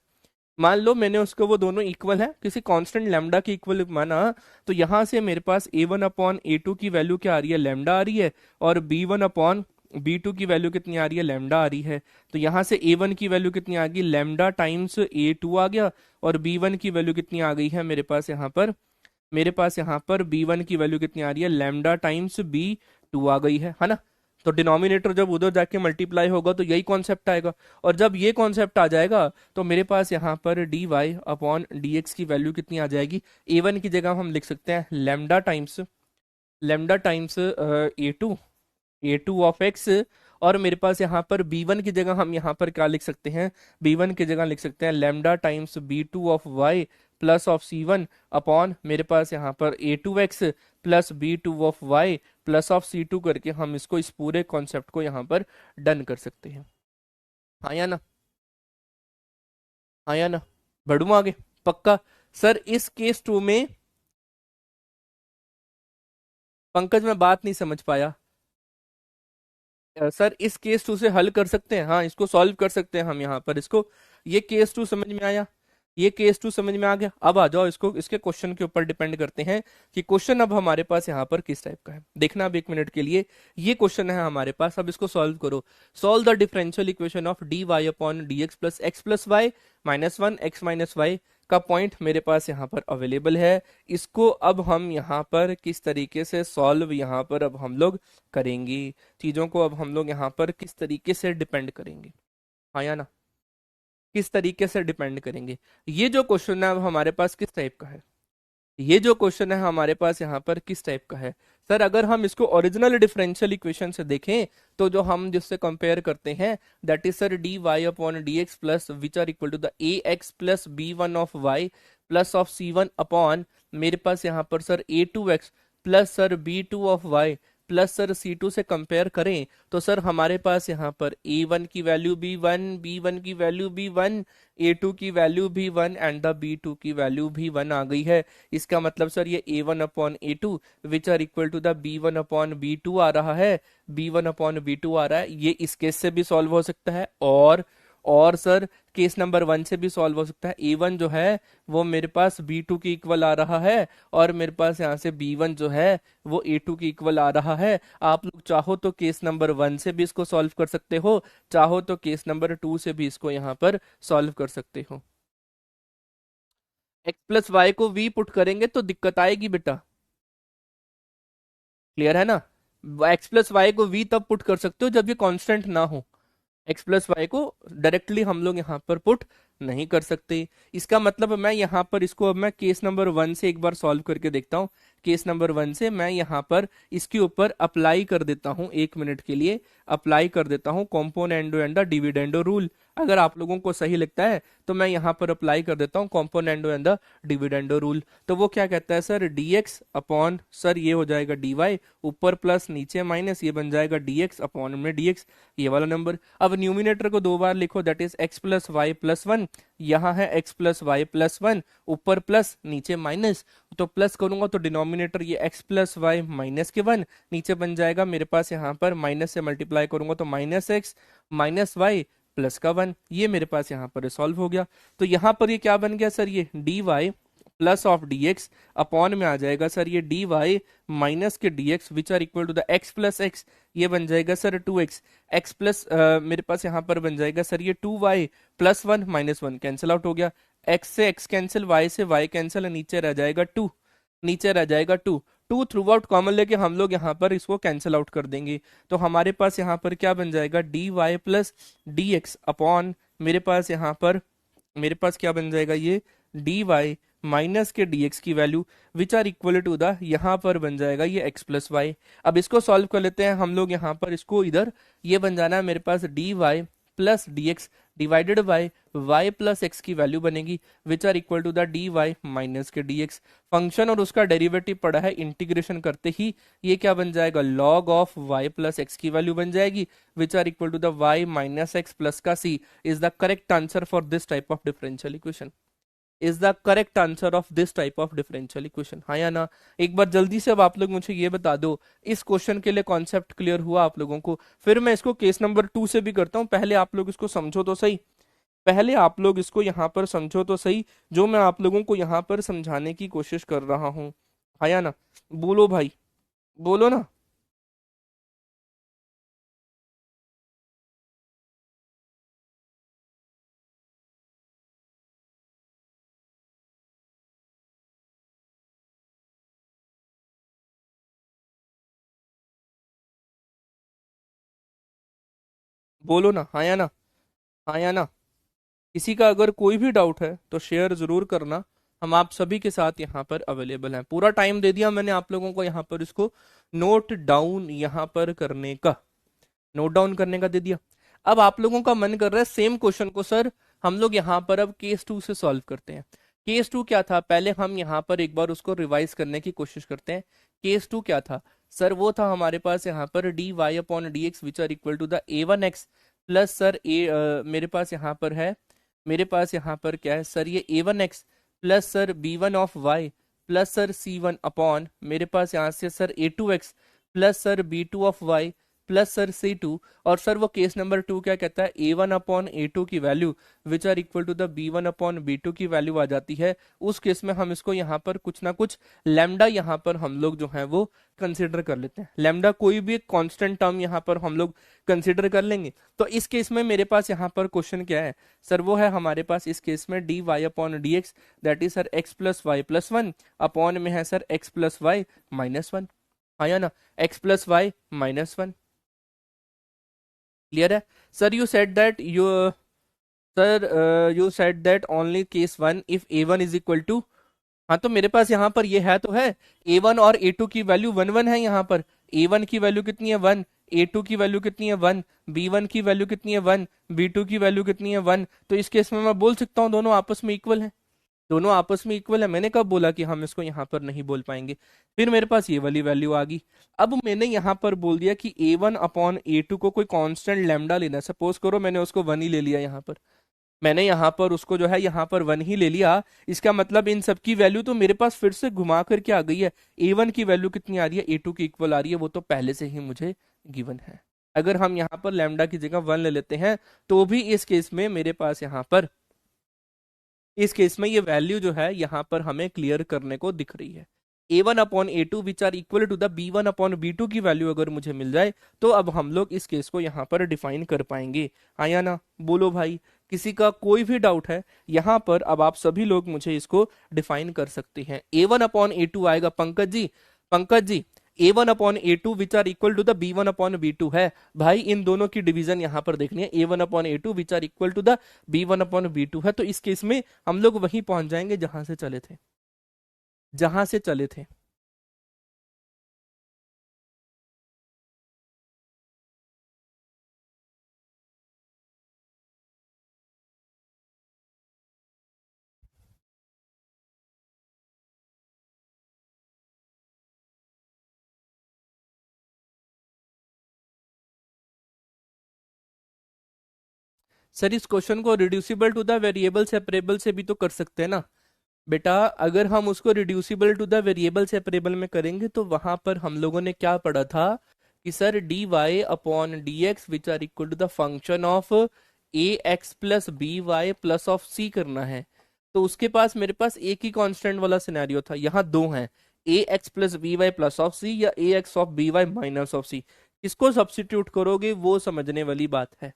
मान लो मैंने उसको वो दोनों इक्वल है किसी कांस्टेंट लैम्डा के इक्वल माना, तो यहां से मेरे पास a1/a2 की वैल्यू क्या आ रही है, लैम्डा आ रही है, और b1/b2 की वैल्यू कितनी आ रही है, लैम्डा आ रही है। तो यहां से a1 की वैल्यू कितनी आ गई, लैम्डा टाइम्स a2 आ गया, और b1 की वैल्यू कितनी आ गई है मेरे पास यहाँ पर, b1 की वैल्यू कितनी आ रही है, लैम्डा टाइम्स b2 आ गई है ना। तो डिनोमिनेटर जब उधर जाके मल्टीप्लाई होगा तो यही कॉन्सेप्ट आएगा, और जब ये कॉन्सेप्ट आ जाएगा तो मेरे पास यहाँ पर dy/dx की वैल्यू कितनी आ जाएगी, a1 की जगह हम लिख सकते हैं lambda times a2 of x, और मेरे पास यहाँ पर b1 की जगह हम यहाँ पर क्या लिख सकते हैं, b1 की जगह लिख सकते हैं lambda times b2 of y plus of c1 upon मेरे पास यहाँ पर a2x plus b2 of y plus of c2 करके हम इसको, इस पूरे कॉन्सेप्ट को यहाँ पर डन कर सकते हैं। हाँ या ना, हाँ या ना, बढ़ू आगे पक्का। सर इस केस 2 में पंकज मैं बात नहीं समझ पाया। सर इस केस 2 से हल कर सकते हैं, हाँ इसको सॉल्व कर सकते हैं हम यहाँ पर इसको। ये केस 2 समझ में आया, ये केस 2 समझ में आ गया। अब आ जाओ इसको, इसके क्वेश्चन के ऊपर डिपेंड करते हैं कि क्वेश्चन अब हमारे पास यहाँ पर किस टाइप का है। देखना अब 1 मिनट के लिए, ये क्वेश्चन है हमारे पास, अब इसको सॉल्व करो। Solve the differential equation of dy/dx plus x plus Y minus 1 x minus y का पॉइंट मेरे पास यहाँ पर अवेलेबल है। इसको अब हम यहाँ पर किस तरीके से सॉल्व यहाँ पर अब हम लोग करेंगे, चीजों को अब हम लोग यहाँ पर किस तरीके से डिपेंड करेंगे, हाँ या ना, किस तरीके से डिपेंड करेंगे। ये जो क्वेश्चन है अब हमारे पास किस टाइप का है, ये जो क्वेश्चन है हमारे पास यहाँ पर किस टाइप का है। सर अगर हम इसको ओरिजिनल डिफरेंशियल इक्वेशन से देखें तो जो हम जिससे कंपेयर करते हैं that is sir dy/dx plus which are equal to the ax plus b1 of y plus of c1 upon मेरे पास यहाँ पर sir a2x plus sir b2 of y plus sir c2 से कंपेयर करें तो sir हमारे पास यहाँ पर a1 की वैल्यू b1, b1 की वैल्यू b1, a2 की value b1 and the b2 की वैल्यू b1 आ गई है। इसका मतलब सर ये a1/a2 which are equal to the b1/b2 आ रहा है, b1/b2 आ रहा है। ये इस केस से भी सॉल्व हो सकता है, और सर केस नंबर 1 से भी सॉल्व हो सकता है। a1 जो है वो मेरे पास b2 की इक्वल आ रहा है, और मेरे पास यहाँ से b1 जो है वो a2 की इक्वल आ रहा है। आप लोग चाहो तो केस नंबर 1 से भी इसको सॉल्व कर सकते हो, चाहो तो केस नंबर 2 से भी इसको यहाँ पर सॉल्व कर सकते हो। x प्लस वाई को v पुट करेंगे तो दिक्कत आएगी बेटा, क्लियर है ना। x प्लस वाई को v तब पुट कर सकते हो जब ये कांस्टेंट ना हो, x प्लस वाई को डायरेक्टली हम लोग यहाँ पर पुट नहीं कर सकते। इसका मतलब मैं यहाँ पर इसको अब मैं केस नंबर 1 से एक बार सॉल्व करके देखता हूँ। केस नंबर 1 से मैं यहाँ पर इसके ऊपर अप्लाई कर देता हूँ, 1 मिनट के लिए अप्लाई कर देता हूँ componendo and the dividendo rule. अगर आप लोगों को सही लगता है तो मैं यहाँ पर अप्लाई कर देता हूँ componendo and the dividendo rule. तो वो क्या कहता है सर, dx अपॉन सर ये हो जाएगा dy, ऊपर प्लस नीचे माइनस, ये बन जाएगा dx अपॉन में dx, ये वाला नंबर। अब न्यूमिनेटर को 2 बार लिखो, that is x plus Y plus 1, यहाँ है x प्लस वाई प्लस 1, ऊपर प्लस नीचे माइनस, तो प्लस करूंगा तो डिनोमिनेटर ये x प्लस वाई माइनस के 1, नीचे बन जाएगा मेरे पास यहाँ पर माइनस से मल्टीप्लाई करूंगा तो minus x minus y plus का 1, ये मेरे पास यहाँ पर सॉल्व हो गया। तो यहाँ पर ये क्या बन गया सर, ये dy plus of dx upon में आ जाएगा सर ये dy माइनस के dx which are equal to the x plus x, ये बन जाएगा सर 2x, x प्लस मेरे पास यहाँ पर बन जाएगा सर ये 2y plus 1 minus 1 cancel out हो गया, x से x कैंसिल, y से y कैंसिल, नीचे रह जाएगा 2, नीचे रह जाएगा 2 थ्रू आउट कॉमन लेके हम लोग यहाँ पर इसको कैंसिल आउट कर देंगे। तो हमारे पास यहाँ पर क्या बन जाएगा, dy प्लस dx अपॉन मेरे पास यहाँ पर मेरे पास क्या बन जाएगा, ये dy माइनस के dx की value which are equal to the, यहाँ पर बन जाएगा ये x प्लस वाई। अब इसको सॉल्व कर लेते हैं हम लोग, यहाँ पर इसको इधर ये बन जाना है मेरे पास dy plus dx divided by y plus x की वैल्यू बनेगी which are equal to the d y minus के डी एक्स। फंक्शन और उसका डेरिवेटिव पड़ा है, इंटीग्रेशन करते ही ये क्या बन जाएगा, log of y plus x की वैल्यू बन जाएगी which are equal to the y minus x plus का c is the correct answer for this type of differential equation, is the correct answer of this type of differential equation, हाँ या ना। एक बार जल्दी से अब आप लोग मुझे ये बता दो, इस क्वेश्चन के लिए कॉन्सेप्ट क्लियर हुआ आप लोगों को? फिर मैं इसको केस नंबर 2 से भी करता हूं, पहले आप लोग इसको समझो तो सही, पहले आप लोग इसको यहाँ पर समझो तो सही, जो मैं आप लोगों को यहाँ पर समझाने की कोशिश कर रहा हूँ, हाँ या ना। बोलो भाई, बोलो ना। बोलो ना, हाँ या ना, हाँ या ना। किसी का अगर कोई भी डाउट है तो शेयर जरूर करना, हम आप सभी के साथ यहाँ पर अवेलेबल हैं। पूरा टाइम दे दिया मैंने आप लोगों को यहाँ पर इसको नोट डाउन यहाँ पर करने का, नोट डाउन करने का दे दिया। अब आप लोगों का मन कर रहा है सेम क्वेश्चन को सर हम लोग यहाँ पर अब केस 2 से सॉल्व करते हैं। केस 2 क्या था, पहले हम यहाँ पर एक बार उसको रिवाइज करने की कोशिश करते हैं। केस 2 क्या था सर, वो था हमारे पास यहाँ पर D Y upon D x which are equal to the A one x plus sir मेरे पास यहाँ पर है, मेरे पास यहाँ पर क्या है सर, ये a one x plus sir B one of Y plus sir C one upon मेरे पास यहाँ से sir A two x plus sir B two of Y plus sir C two. और सर वो केस नंबर 2 क्या कहता है, ए one upon ए two की value which are equal to the B one upon b two की value आ जाती है। उस केस में हम इसको यहाँ पर कुछ ना कुछ लैम्डा यहाँ पर हम लोग जो है वो कंसिडर कर लेते हैं। लैम्डा कोई भी एक कांस्टेंट टर्म यहाँ पर हम लोग कंसिडर कर लेंगे। तो इस केस में मेरे पास यहाँ पर क्वेश्चन क्या है सर, वो है हमारे पास इस केस में d Y upon D x that is sir x plus Y plus one upon में है sir x plus Y minus one, हाँ या ना, x plus Y minus one. Clear है sir? You said that you sir you said that only case one if a one is equal to, हाँ तो मेरे पास यहाँ पर ये है तो है, ए वन और ए टू की वैल्यू वन वन है यहाँ पर। ए वन की वैल्यू कितनी है, वन। ए टू की वैल्यू कितनी है, वन। बी वन की वैल्यू कितनी है, वन। बी टू की वैल्यू कितनी है, वन। तो इस केस में मैं बोल सकता हूँ दोनों आपस में इक्वल है, दोनों आपस में इक्वल है। मैंने कब बोला कि हम इसको यहाँ पर नहीं बोल पाएंगे? फिर मेरे पास ये वाली वैल्यू आ गई। अब मैंने यहाँ पर बोल दिया कि A one upon A to को कोई कांस्टेंट लैम्डा लेना है। सपोज करो मैंने उसको वन ही ले लिया यहाँ पर, मैंने यहाँ पर उसको जो है यहाँ पर वन ही ले लिया। इसका मतलब इन सब की वैल्यू तो मेरे पास फिर से घुमा करके आ गई है। ए वन की वैल्यू कितनी आ रही है, ए टू की इक्वल आ रही है, वो तो पहले से ही मुझे गिवन है। अगर हम यहाँ पर लैम्डा की जगह वन ले लेते हैं तो भी इस केस में मेरे पास यहाँ पर, इस केस में ये वैल्यू जो है यहाँ पर हमें क्लियर करने को दिख रही है। ए one upon A two which are equal to the B one upon b two की वैल्यू अगर मुझे मिल जाए तो अब हम लोग इस केस को यहाँ पर डिफाइन कर पाएंगे, हाँ या ना। बोलो भाई, किसी का कोई भी डाउट है यहाँ पर? अब आप सभी लोग मुझे इसको डिफाइन कर सकते हैं। A one upon A two आएगा Pankaj ji, Pankaj ji a one upon A two which are equal to the B one upon b two है। भाई इन दोनों की डिवीजन यहाँ पर देखनी है, ए one upon A two which are equal to the B one upon b two है। तो इस केस में हम लोग वहीं पहुंच जाएंगे जहां से चले थे, जहां से चले थे। सर इस क्वेश्चन को reducible to the variable separable से भी तो कर सकते हैं ना बेटा। अगर हम उसको reducible to the variable separable में करेंगे तो वहां पर हम लोगों ने क्या पढ़ा था कि sir D Y upon D x which are equal to the function of a x plus b y plus of c करना है। तो उसके पास मेरे पास एक ही कांस्टेंट वाला सिनेरियो था, यहाँ दो हैं, a x plus b y plus of c या a x of b y minus of c. किसको सब्सिट्यूट करोगे वो समझने वाली बात है,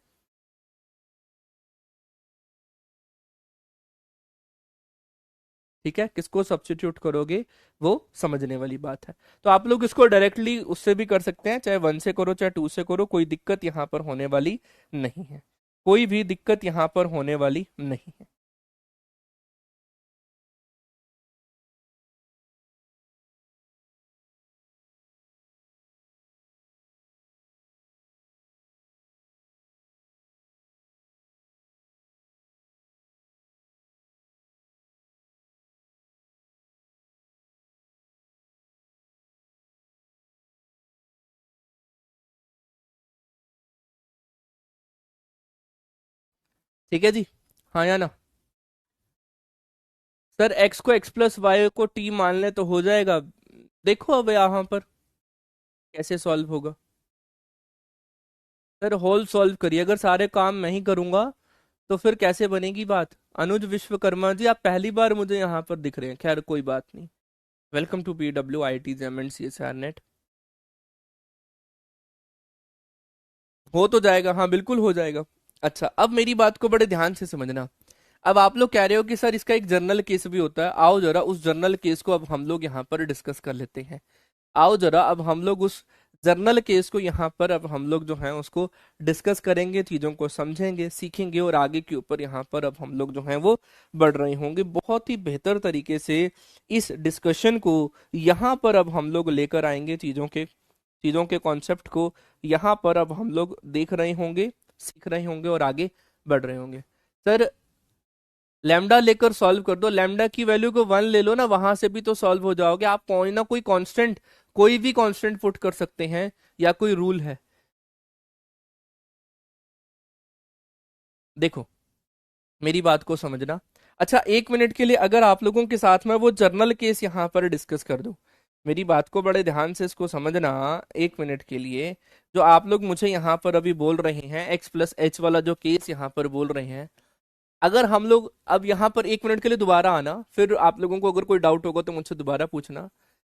ठीक है। किसको सब्स्टिट्यूट करोगे वो समझने वाली बात है। तो आप लोग इसको डायरेक्टली उससे भी कर सकते हैं, चाहे वन से करो चाहे टू से करो, कोई दिक्कत यहाँ पर होने वाली नहीं है, कोई भी दिक्कत यहाँ पर होने वाली नहीं है। ठीक है जी, हाँ या ना? सर एक्स को एक्स प्लस वाई को टी मान ले तो हो जाएगा। देखो अब यहाँ पर कैसे सॉल्व होगा। सर होल सॉल्व करिए, अगर सारे काम मैं ही करूंगा तो फिर कैसे बनेगी बात। अनुज विश्वकर्मा जी, आप पहली बार मुझे यहाँ पर दिख रहे हैं, खैर कोई बात नहीं। Welcome to PW IT JAM and CSR NET. हो तो जाएगा, हाँ बिल्कुल हो जाएगा। अच्छा, अब मेरी बात को बड़े ध्यान से समझना। अब आप लोग कह रहे हो कि सर इसका एक जर्नल केस भी होता है, आओ जरा उस जर्नल केस को अब हम लोग यहाँ पर डिस्कस कर लेते हैं। आओ जरा अब हम लोग उस जर्नल केस को यहाँ पर अब हम लोग जो है उसको डिस्कस करेंगे, चीजों को समझेंगे, सीखेंगे, और आगे के ऊपर यहाँ पर अब हम लोग जो है वो बढ़ रहे होंगे बहुत ही बेहतर तरीके से। इस डिस्कशन को यहाँ पर अब हम लोग लेकर आएंगे, चीजों के कॉन्सेप्ट को यहाँ पर अब हम लोग देख रहे होंगे, सीख रहे होंगे और आगे बढ़ रहे होंगे। सर लैम्डा लेकर सॉल्व कर दो, लैम्डा की वैल्यू को 1 ले लो ना, वहां से भी तो सॉल्व हो जाओगे आप। कोई ना कोई कांस्टेंट, कोई भी कांस्टेंट पुट कर सकते हैं, या कोई रूल है? देखो मेरी बात को समझना। अच्छा, 1 मिनट के लिए अगर आप लोगों के साथ में वो जर्नल केस यहाँ पर डिस्कस कर दो, मेरी बात को बड़े ध्यान से इसको समझना। 1 मिनट के लिए जो आप लोग मुझे यहाँ पर अभी बोल रहे हैं, x+h वाला जो केस यहाँ पर बोल रहे हैं, अगर हम लोग अब यहाँ पर 1 मिनट के लिए दोबारा आना, फिर आप लोगों को अगर कोई डाउट होगा तो मुझसे दोबारा पूछना।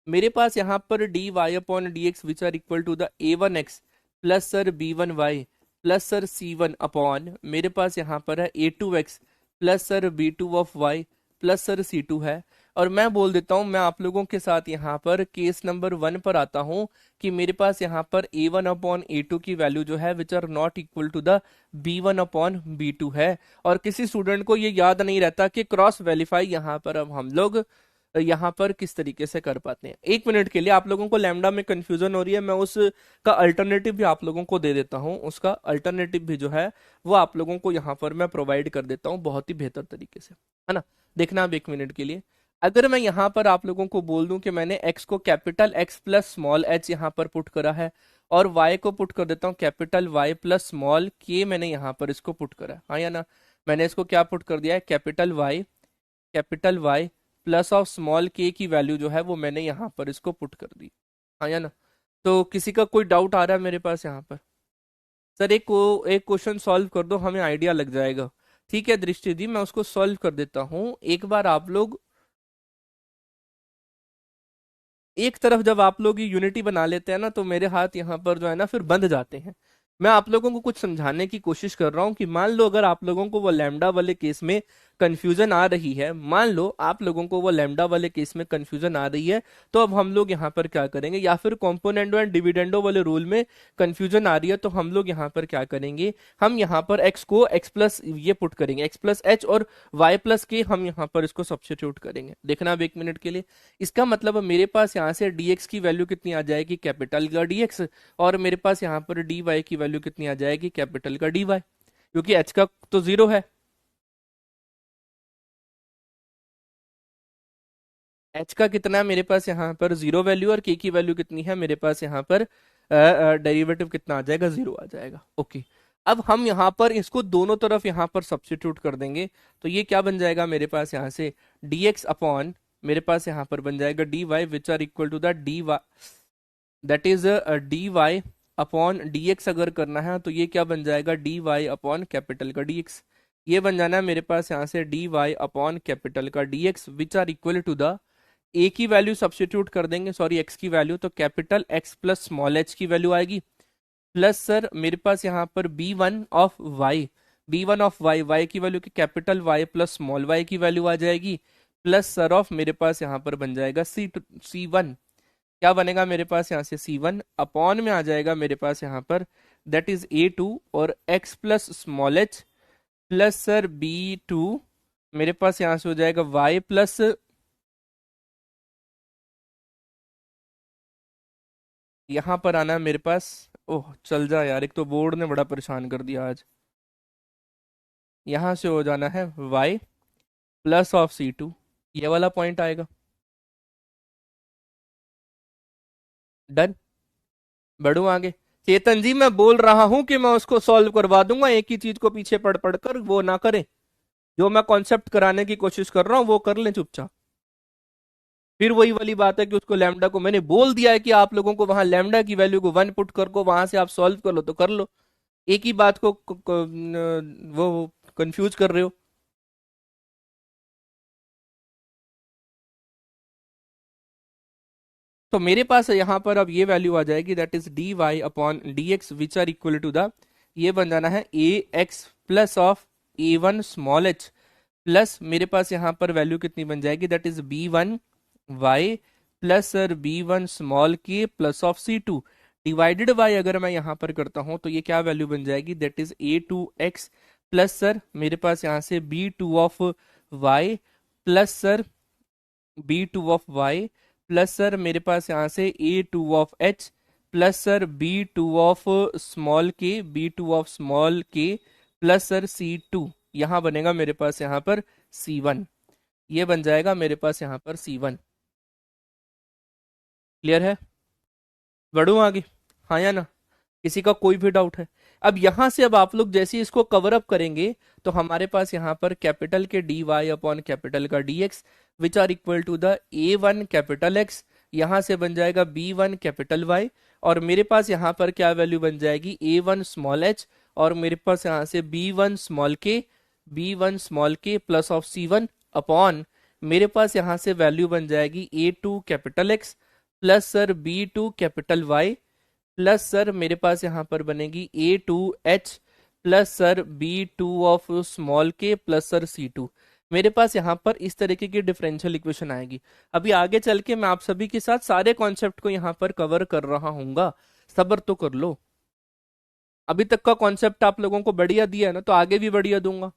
मेरे पास यहाँ पर dy/dx which are equal to the a1x plus sir b1y plus sir c1 upon, मेरे पास यहाँ पर है a2x plus sir b2 of y plus sir c2 है। और मैं बोल देता हूँ, मैं आप लोगों के साथ यहाँ पर केस नंबर 1 पर आता हूँ कि मेरे पास यहाँ पर a1/a2 की वैल्यू जो है which are not equal to the b1/b2 है। और किसी स्टूडेंट को ये याद नहीं रहता कि क्रॉस वेरीफाई यहाँ पर अब हम लोग यहाँ पर किस तरीके से कर पाते हैं। 1 मिनट के लिए आप लोगों को लैम्डा में कंफ्यूजन हो रही है, मैं उसका अल्टरनेटिव भी आप लोगों को दे देता हूँ, उसका अल्टरनेटिव भी जो है वो आप लोगों को यहाँ पर मैं प्रोवाइड कर देता हूँ बहुत ही बेहतर तरीके से, है ना? देखना अब 1 मिनट के लिए, अगर मैं यहाँ पर आप लोगों को बोल दूं कि मैंने x को capital x plus small h यहाँ पर पुट करा है, और y को पुट कर देता हूँ capital y plus small k, मैंने यहाँ पर इसको पुट करा, हाँ या ना? मैंने इसको क्या पुट कर दिया है, capital y plus of small k की वैल्यू जो है वो मैंने यहाँ पर इसको पुट कर दी, हाँ या ना? तो किसी का कोई डाउट आ रहा है मेरे पास यहाँ पर? सर एक क्वेश्चन सॉल्व कर दो, हमें आइडिया लग जाएगा। ठीक है दृष्टि दी, मैं उसको सॉल्व कर देता हूँ, एक बार आप लोग एक तरफ जब आप लोग ये यूनिटी बना लेते हैं ना, तो मेरे हाथ यहाँ पर जो है ना फिर बंद जाते हैं। मैं आप लोगों को कुछ समझाने की कोशिश कर रहा हूँ कि मान लो अगर आप लोगों को वो लैम्डा वाले केस में कंफ्यूजन आ रही है, मान लो आप लोगों को वो लैम्डा वाले केस में कंफ्यूजन आ रही है, तो अब हम लोग यहाँ पर क्या करेंगे, या फिर कॉम्पोनेंडो एंड डिविडेंडो वाले रूल में कंफ्यूजन आ रही है, तो हम लोग यहाँ पर क्या करेंगे, हम यहाँ पर एक्स को एक्स प्लस ये पुट करेंगे, x+h, और y+k हम यहाँ पर इसको सब्स्टिट्यूट करेंगे। देखना अब 1 मिनट के लिए, इसका मतलब मेरे पास यहाँ से dx की वैल्यू कितनी आ जाएगी, कैपिटल का dx, और मेरे पास यहाँ पर dy की वैल्यू कितनी आ जाएगी, कैपिटल का dy, क्योंकि h का तो 0 है। h का कितना है मेरे पास यहाँ पर 0 वैल्यू, और k की वैल्यू कितनी है मेरे पास यहाँ पर, डेरिवेटिव कितना आ जाएगा, 0 आ जाएगा। ओके, अब हम यहाँ पर इसको दोनों तरफ यहाँ पर सब्स्टिट्यूट कर देंगे, तो ये क्या बन जाएगा मेरे पास यहाँ से, dx अपॉन, मेरे पास यहाँ पर बन जाएगा dy which are equal to the dy, that is dy upon dx। अगर करना है तो ये क्या बन जाएगा, dy अपॉन कैपिटल का dx, ये बन जाना है मेरे पास यहाँ से dy अपॉन कैपिटल का dx which are equal to the, a की वैल्यू सब्स्टिट्यूट कर देंगे, सॉरी x की वैल्यू, तो capital x plus small h की वैल्यू आएगी, प्लस सर मेरे पास यहाँ पर b1 ऑफ y, y की वैल्यू की capital y plus small y की वैल्यू आ जाएगी, प्लस सर ऑफ मेरे पास यहाँ पर बन जाएगा c1, क्या बनेगा मेरे पास यहाँ से c1 अपॉन में आ जाएगा मेरे पास यहाँ पर, दैट इज a2, और x plus small h plus sir b2, मेरे पास यहाँ से हो जाएगा y प्लस, यहाँ पर आना है मेरे पास, ओह चल जा यार, एक तो बोर्ड ने बड़ा परेशान कर दिया आज, यहाँ से हो जाना है y प्लस ऑफ c2, ये वाला पॉइंट आएगा। डन, बढ़ू आगे। चेतन जी मैं बोल रहा हूं कि मैं उसको सॉल्व करवा दूंगा, एक ही चीज को पीछे पढ़ पढ़ कर वो ना करें। जो मैं कॉन्सेप्ट कराने की कोशिश कर रहा हूं वो कर लें चुपचाप। फिर वही वाली बात है कि उसको लैम्डा को मैंने बोल दिया है कि आप लोगों को वहां लैम्डा की वैल्यू को 1 पुट कर को वहां से आप सॉल्व कर लो तो कर लो। एक ही बात को वो कंफ्यूज कर रहे हो। तो मेरे पास यहाँ पर अब ये वैल्यू आ जाएगी, that is d Y upon D x which are equal to the, ये बन जाना है a x plus of a one small h plus मेरे पास यहाँ पर वैल्यू कितनी बन जाएगी, that is b one Y plus sir B one small के plus of c two divided by, अगर मैं यहाँ पर करता हूँ तो ये क्या वैल्यू बन जाएगी, that is A two x plus sir मेरे पास यहाँ से B two of Y plus sir B two of Y plus sir मेरे पास यहाँ से A two of H plus sir B two of small K, B two of small के plus sir सी two, यहाँ बनेगा मेरे पास यहाँ पर सी वन, ये बन जाएगा मेरे पास यहाँ पर सी वन। क्लियर है? बढ़ू आगे? हाँ या ना? किसी का कोई भी डाउट है? अब यहां से अब आप लोग जैसे इसको कवर अप करेंगे तो हमारे पास यहाँ पर कैपिटल के डी वाई अपॉन कैपिटल का d x which are equal to the A one capital x, यहां से बन जाएगा बी वन कैपिटल वाई, और मेरे पास यहाँ पर क्या वैल्यू बन जाएगी, ए वन स्मॉल एच, और मेरे पास यहाँ से B one small K, B one small के plus of C one upon मेरे पास यहाँ से वैल्यू बन जाएगी A two capital X plus sir B two capital Y plus sir मेरे पास यहाँ पर बनेगी A two H plus sir B two of small के प्लस सर सी टू। मेरे पास यहाँ पर इस तरीके की डिफरेंशियल इक्वेशन आएगी। अभी आगे चल के मैं आप सभी के साथ सारे कॉन्सेप्ट को यहाँ पर कवर कर रहा हूँगा, सब्र तो कर लो। अभी तक का कॉन्सेप्ट आप लोगों को बढ़िया दिया है ना, तो आगे भी बढ़िया दूंगा।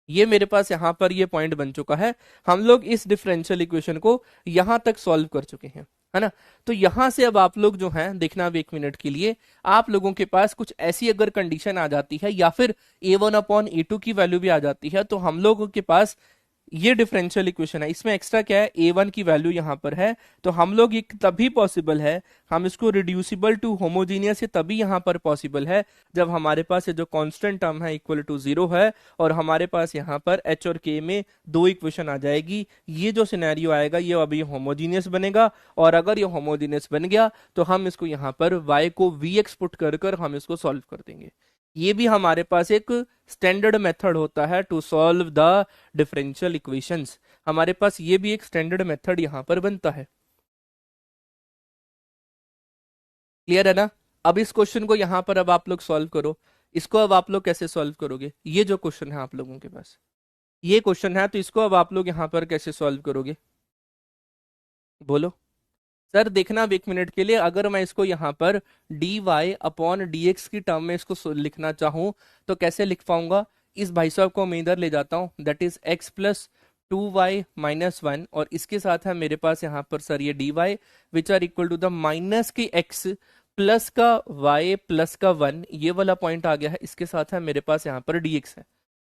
ये मेरे पास यहाँ पर ये पॉइंट बन चुका है, हम लोग इस डिफरेंशियल इक्वेशन को यहां तक सॉल्व कर चुके हैं, है ना। तो यहां से अब आप लोग जो हैं देखना अब एक मिनट के लिए, आप लोगों के पास कुछ ऐसी अगर कंडीशन आ जाती है या फिर ए वन अपॉन ए टू की वैल्यू भी आ जाती है, तो हम लोगों के पास ये डिफरेंशियल इक्वेशन है, इसमें एक्स्ट्रा क्या है, ए वन की वैल्यू यहाँ पर है, तो हम लोग ये तभी पॉसिबल है, हम इसको रिड्यूसिबल टू होमोजीनियस तभी यहाँ पर पॉसिबल है जब हमारे पास ये जो कांस्टेंट टर्म है इक्वल टू जीरो है, और हमारे पास यहाँ पर एच और के में दो इक्वेशन आ जाएगी। ये जो सिनेरियो आएगा ये अभी होमोजीनियस बनेगा, और अगर ये होमोजीनियस बन गया तो हम इसको यहाँ पर y को vx पुट कर कर हम इसको सॉल्व कर देंगे। ये भी हमारे पास एक स्टैंडर्ड मेथड होता है to solve the differential equations, हमारे पास ये भी एक स्टैंडर्ड मेथड यहां पर बनता है। क्लियर है ना? अब इस क्वेश्चन को यहां पर अब आप लोग सॉल्व करो, इसको अब आप लोग कैसे सॉल्व करोगे, ये जो क्वेश्चन है आप लोगों के पास ये क्वेश्चन है, तो इसको अब आप लोग यहां पर कैसे सॉल्व करोगे, बोलो। सर देखना अब एक मिनट के लिए, अगर मैं इसको यहाँ पर D Y upon D x की टर्म में इसको लिखना चाहूँ तो कैसे लिख पाऊंगा, इस भाई साहब को मैं इधर ले जाता हूँ, that is x plus two y minus one, और इसके साथ है मेरे पास यहाँ पर सर ये D y which are equal to the minus के एक्स प्लस का वाई प्लस का वन, ये वाला पॉइंट आ गया है, इसके साथ है मेरे पास यहाँ पर डी एक्स है।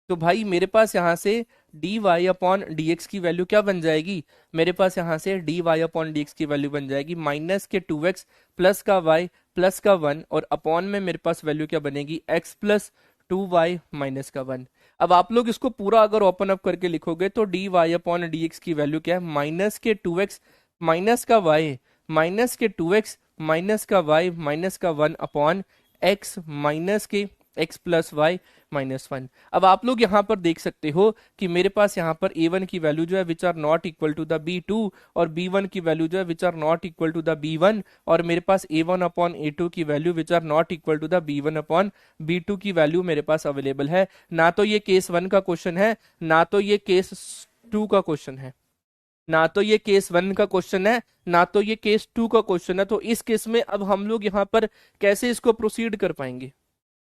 तो भाई मेरे पास यहाँ से d Y upon D x की वैल्यू क्या बन जाएगी, मेरे पास यहाँ से d Y upon D x की वैल्यू बन जाएगी माइनस के टू एक्स प्लस का वाई प्लस का वन, और अपॉन में मेरे पास वैल्यू क्या बनेगी, x plus two y minus का वन। अब आप लोग इसको पूरा अगर ओपन अप करके लिखोगे तो D Y upon D x की वैल्यू क्या है, माइनस के टू एक्स माइनस का वाई माइनस के टू एक्स माइनस का वाई माइनस का वन अपॉन एक्स माइनस के x plus Y minus one. अब आप लोग यहाँ पर देख सकते हो कि मेरे पास यहाँ पर ए वन की वैल्यू जो है which are not equal to the b two, और बी वन की वैल्यू जो है which are not equal to the B one, और मेरे पास a one upon A two की value which are not equal to the B one upon b two की value मेरे पास अवेलेबल है। ना तो ये केस वन का क्वेश्चन है, ना तो ये केस टू का क्वेश्चन है, ना तो ये केस वन का क्वेश्चन है, ना तो ये केस टू का क्वेश्चन है। तो इस केस में अब हम लोग यहाँ पर कैसे इसको प्रोसीड कर पाएंगे,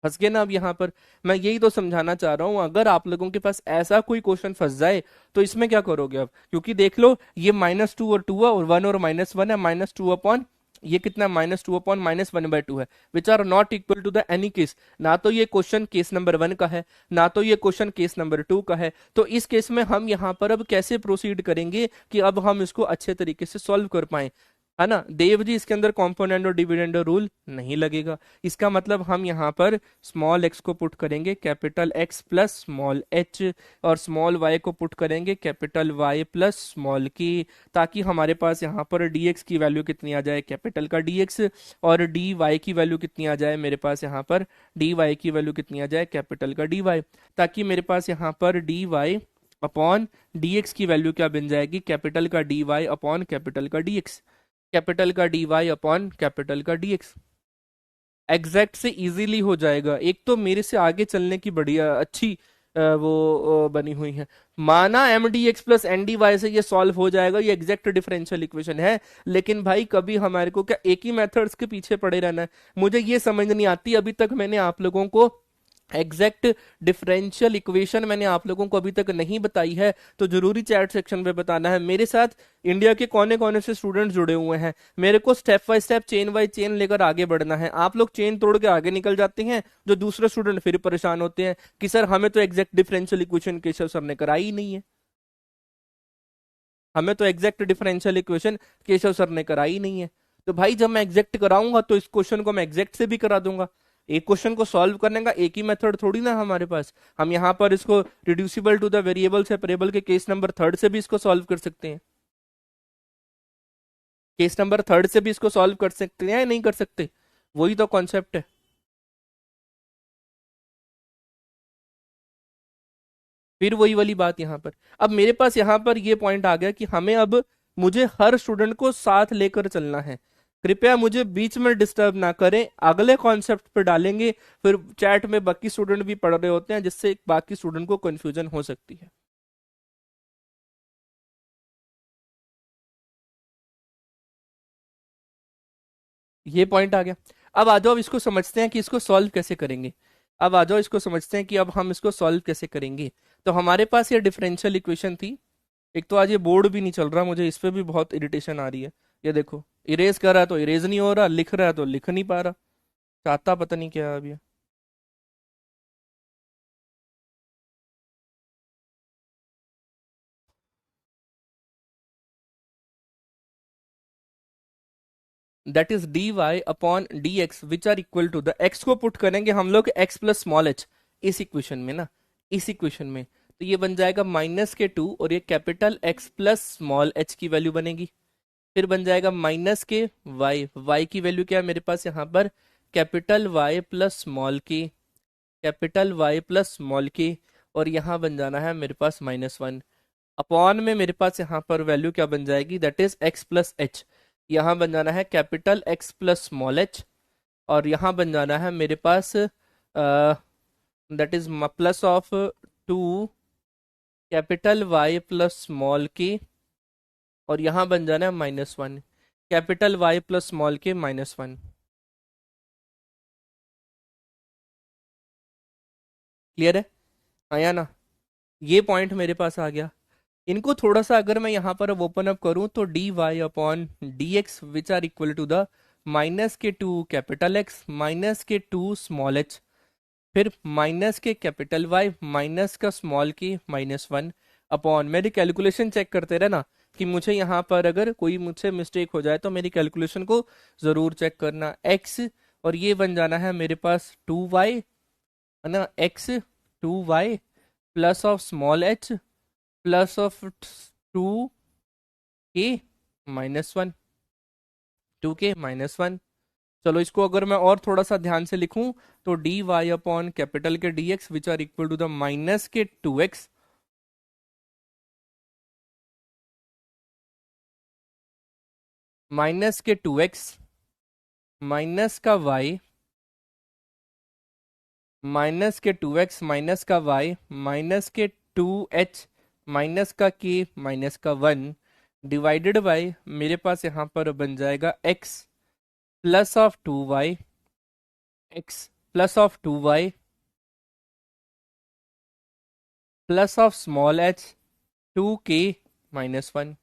फंस गए ना। अब यहाँ पर मैं यही तो समझाना चाह रहा हूं, अगर आप लोगों के पास ऐसा कोई क्वेश्चन फंस जाए तो इसमें क्या करोगे अब, क्योंकि देख लो ये माइनस टू और टू है, और वन और माइनस वन है, माइनस टू अपॉन ये कितना minus two upon minus one by two है, which are not equal to the any case. ना तो ये क्वेश्चन केस नंबर वन का है, ना तो ये क्वेश्चन केस नंबर टू का है। तो इस केस में हम यहाँ पर अब कैसे प्रोसीड करेंगे कि अब हम इसको अच्छे तरीके से सॉल्व कर पाए। है ना देव जी, इसके अंदर कॉम्पोनेंट और डिविडेंड रूल नहीं लगेगा। इसका मतलब हम यहाँ पर स्मॉल एक्स को पुट करेंगे capital X plus small H, और स्मॉल वाई को पुट करेंगे कैपिटल वाई प्लस स्मॉल की, ताकि हमारे पास यहाँ पर डी एक्स की वैल्यू कितनी आ जाए, कैपिटल का डी एक्स, और डी वाई की वैल्यू कितनी आ जाए मेरे पास यहाँ पर, डी वाई की वैल्यू कितनी आ जाए, कैपिटल का डी वाई, ताकि मेरे पास यहाँ पर D Y upon D x की वैल्यू क्या बन जाएगी, कैपिटल का डी वाई अपॉन कैपिटल का डी एक्स, कैपिटल का डी वाई अपॉन कैपिटल का डी एक्स। एग्जैक्ट से इजीली हो जाएगा। एक तो मेरे से आगे चलने की बढ़िया अच्छी बनी हुई है। माना m d x plus n d y से ये सॉल्व हो जाएगा, ये एग्जैक्ट डिफरेंशियल इक्वेशन है, लेकिन भाई कभी हमारे को क्या एक ही मेथड्स के पीछे पड़े रहना है? मुझे ये समझ नहीं आती, अभी तक मैंने आप लोगों को एग्जैक्ट डिफरेंशियल इक्वेशन मैंने आप लोगों को अभी तक नहीं बताई है, तो जरूरी चैट सेक्शन पे बताना है। मेरे साथ इंडिया के कोने कोने से स्टूडेंट्स जुड़े हुए हैं, मेरे को step by step chain by chain लेकर आगे बढ़ना है। आप लोग चेन तोड़ के आगे निकल जाते हैं, जो दूसरे स्टूडेंट फिर परेशान होते हैं कि सर हमें तो exact differential equation Keshav sir ने कराई ही नहीं है, हमें तो exact differential equation Keshav sir ने कराई ही नहीं है। तो भाई जब मैं एग्जैक्ट कराऊंगा तो इस क्वेश्चन को मैं एग्जैक्ट से भी करा दूंगा। एक क्वेश्चन को सॉल्व करने का एक ही मेथड थोड़ी ना हमारे पास, हम यहाँ पर इसको reducible to the variable separable के केस नंबर थर्ड से भी इसको सॉल्व कर सकते हैं, केस नंबर थर्ड से भी इसको सॉल्व कर सकते हैं या नहीं कर सकते? वही तो कॉन्सेप्ट है। फिर वही वाली बात यहाँ पर, अब मेरे पास यहाँ पर ये पॉइंट आ गया कि हमें अब मुझे हर स्टूडेंट को साथ लेकर चलना है। कृपया मुझे बीच में डिस्टर्ब ना करें, अगले कॉन्सेप्ट पर डालेंगे, फिर चैट में बाकी स्टूडेंट भी पढ़ रहे होते हैं, जिससे बाकी स्टूडेंट को कंफ्यूजन हो सकती है। ये पॉइंट आ गया। अब आ जाओ, अब इसको समझते हैं कि इसको सॉल्व कैसे करेंगे। अब आ जाओ इसको समझते हैं कि अब हम इसको सॉल्व कैसे करेंगे। तो हमारे पास ये डिफरेंशियल इक्वेशन थी। एक तो आज ये बोर्ड भी नहीं चल रहा, मुझे इस पे भी बहुत इरिटेशन आ रही है। ये देखो, इरेज कर रहा है तो इरेज नहीं हो रहा, लिख रहा है तो लिख नहीं पा रहा, चाहता पता नहीं क्या है अब ये। That is d Y upon D x which are equal to the, x को पुट करेंगे हम लोग एक्स प्लस स्मॉल एच इस इक्वेशन में ना, इस इक्वेशन में, तो ये बन जाएगा -के 2, और ये capital X plus small H की वैल्यू बनेगी। फिर बन जाएगा -के वाई की वैल्यू क्या है मेरे पास यहाँ पर, कैपिटल वाई प्लस स्मॉल की, capital Y plus small K, और यहाँ बन जाना है मेरे पास -1, अपॉन में मेरे पास यहाँ पर वैल्यू क्या बन जाएगी, that is x plus H, यहाँ बन जाना है capital X plus small H, और यहाँ बन जाना है मेरे पास that is plus of 2 capital Y plus small K, और यहाँ बन जाना है -1 कैपिटल वाई प्लस स्मॉल के -1। क्लियर है, आया ना? ये पॉइंट मेरे पास आ गया। इनको थोड़ा सा अगर मैं यहाँ पर अब ओपन अप करूं तो D Y upon D x which are equal to the -के 2 कैपिटल एक्स -के 2 स्मॉल एच, फिर माइनस के कैपिटल वाई माइनस का स्मॉल की -1, अपॉन, मेरी कैलकुलेशन चेक करते रहना कि मुझे यहाँ पर अगर कोई मुझसे मिस्टेक हो जाए तो मेरी कैलकुलेशन को जरूर चेक करना। एक्स, और ये बन जाना है मेरे पास 2y, है ना, x 2y plus of small h plus of 2 के -1, 2 के -1। चलो इसको अगर मैं और थोड़ा सा ध्यान से लिखूं तो डी वाई अपॉन कैपिटल के d x which are equal to the -के 2x, -के 2x माइनस का y, -के 2x माइनस का y -के 2h माइनस का k माइनस का 1 डिवाइडेड बाय मेरे पास यहाँ पर बन जाएगा x plus of 2y, x plus of 2y plus of small h 2k-1,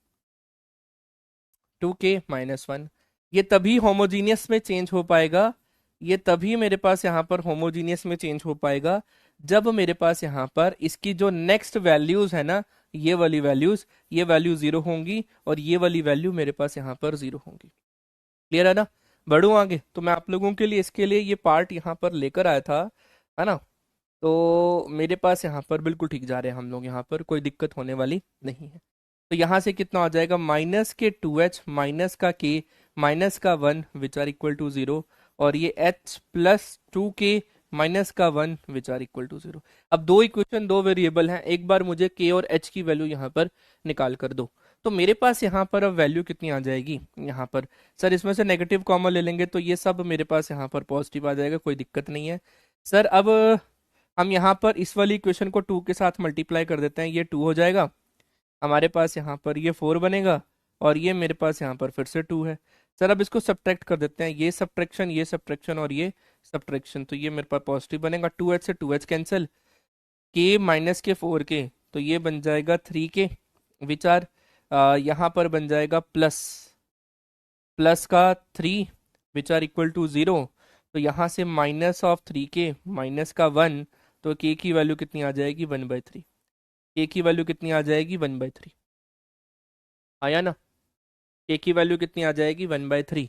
2k-1। ये तभी होमोजीनियस में चेंज हो पाएगा, ये तभी मेरे पास यहाँ पर होमोजीनियस में चेंज हो पाएगा जब मेरे पास यहाँ पर इसकी जो नेक्स्ट वैल्यूज है ना, ये वाली वैल्यूज, ये वैल्यू 0 होंगी और ये वाली वैल्यू मेरे पास यहाँ पर 0 होंगी। क्लियर है ना? बढ़ूँ आगे, तो मैं आप लोगों के लिए इसके लिए ये पार्ट यहाँ पर लेकर आया था, है ना? तो मेरे पास यहाँ पर बिल्कुल ठीक जा रहे हैं हम लोग, यहाँ पर कोई दिक्कत होने वाली नहीं है। तो यहाँ से कितना हो जाएगा, माइनस के 2h माइनस का k माइनस का 1 विच आर इक्वल टू 0, और ये h प्लस 2k माइनस का 1 विच आर इक्वल टू 0। अब दो इक्वेशन, दो वेरिएबल हैं, एक बार मुझे k और h की वैल्यू यहाँ पर निकाल कर दो। तो मेरे पास यहाँ पर अब वैल्यू कितनी आ जाएगी यहाँ पर, सर इसमें से नेगेटिव कॉमन ले लेंगे तो ये सब मेरे पास यहाँ पर पॉजिटिव आ जाएगा, कोई दिक्कत नहीं है। सर अब हम यहाँ पर इस वाली इक्वेशन को 2 के साथ मल्टीप्लाई कर देते हैं, ये 2 हो जाएगा, हमारे पास यहाँ पर ये 4 बनेगा, और ये मेरे पास यहाँ पर फिर से 2 है। सर अब इसको सब्ट्रैक्ट कर देते हैं, ये सब्ट्रैक्शन और ये सब्ट्रैक्शन, तो ये मेरे पास पॉजिटिव बनेगा, 2h से 2h कैंसिल, k माइनस के 4k, तो ये बन जाएगा 3k, विच आर यहाँ पर बन जाएगा प्लस प्लस का 3 विच आर इक्वल टू 0, तो यहाँ से माइनस ऑफ 3k माइनस का 1, तो k की वैल्यू कितनी आ जाएगी 1/3, k की वैल्यू कितनी आ जाएगी 1/3, आया ना? k की वैल्यू कितनी आ जाएगी 1/3,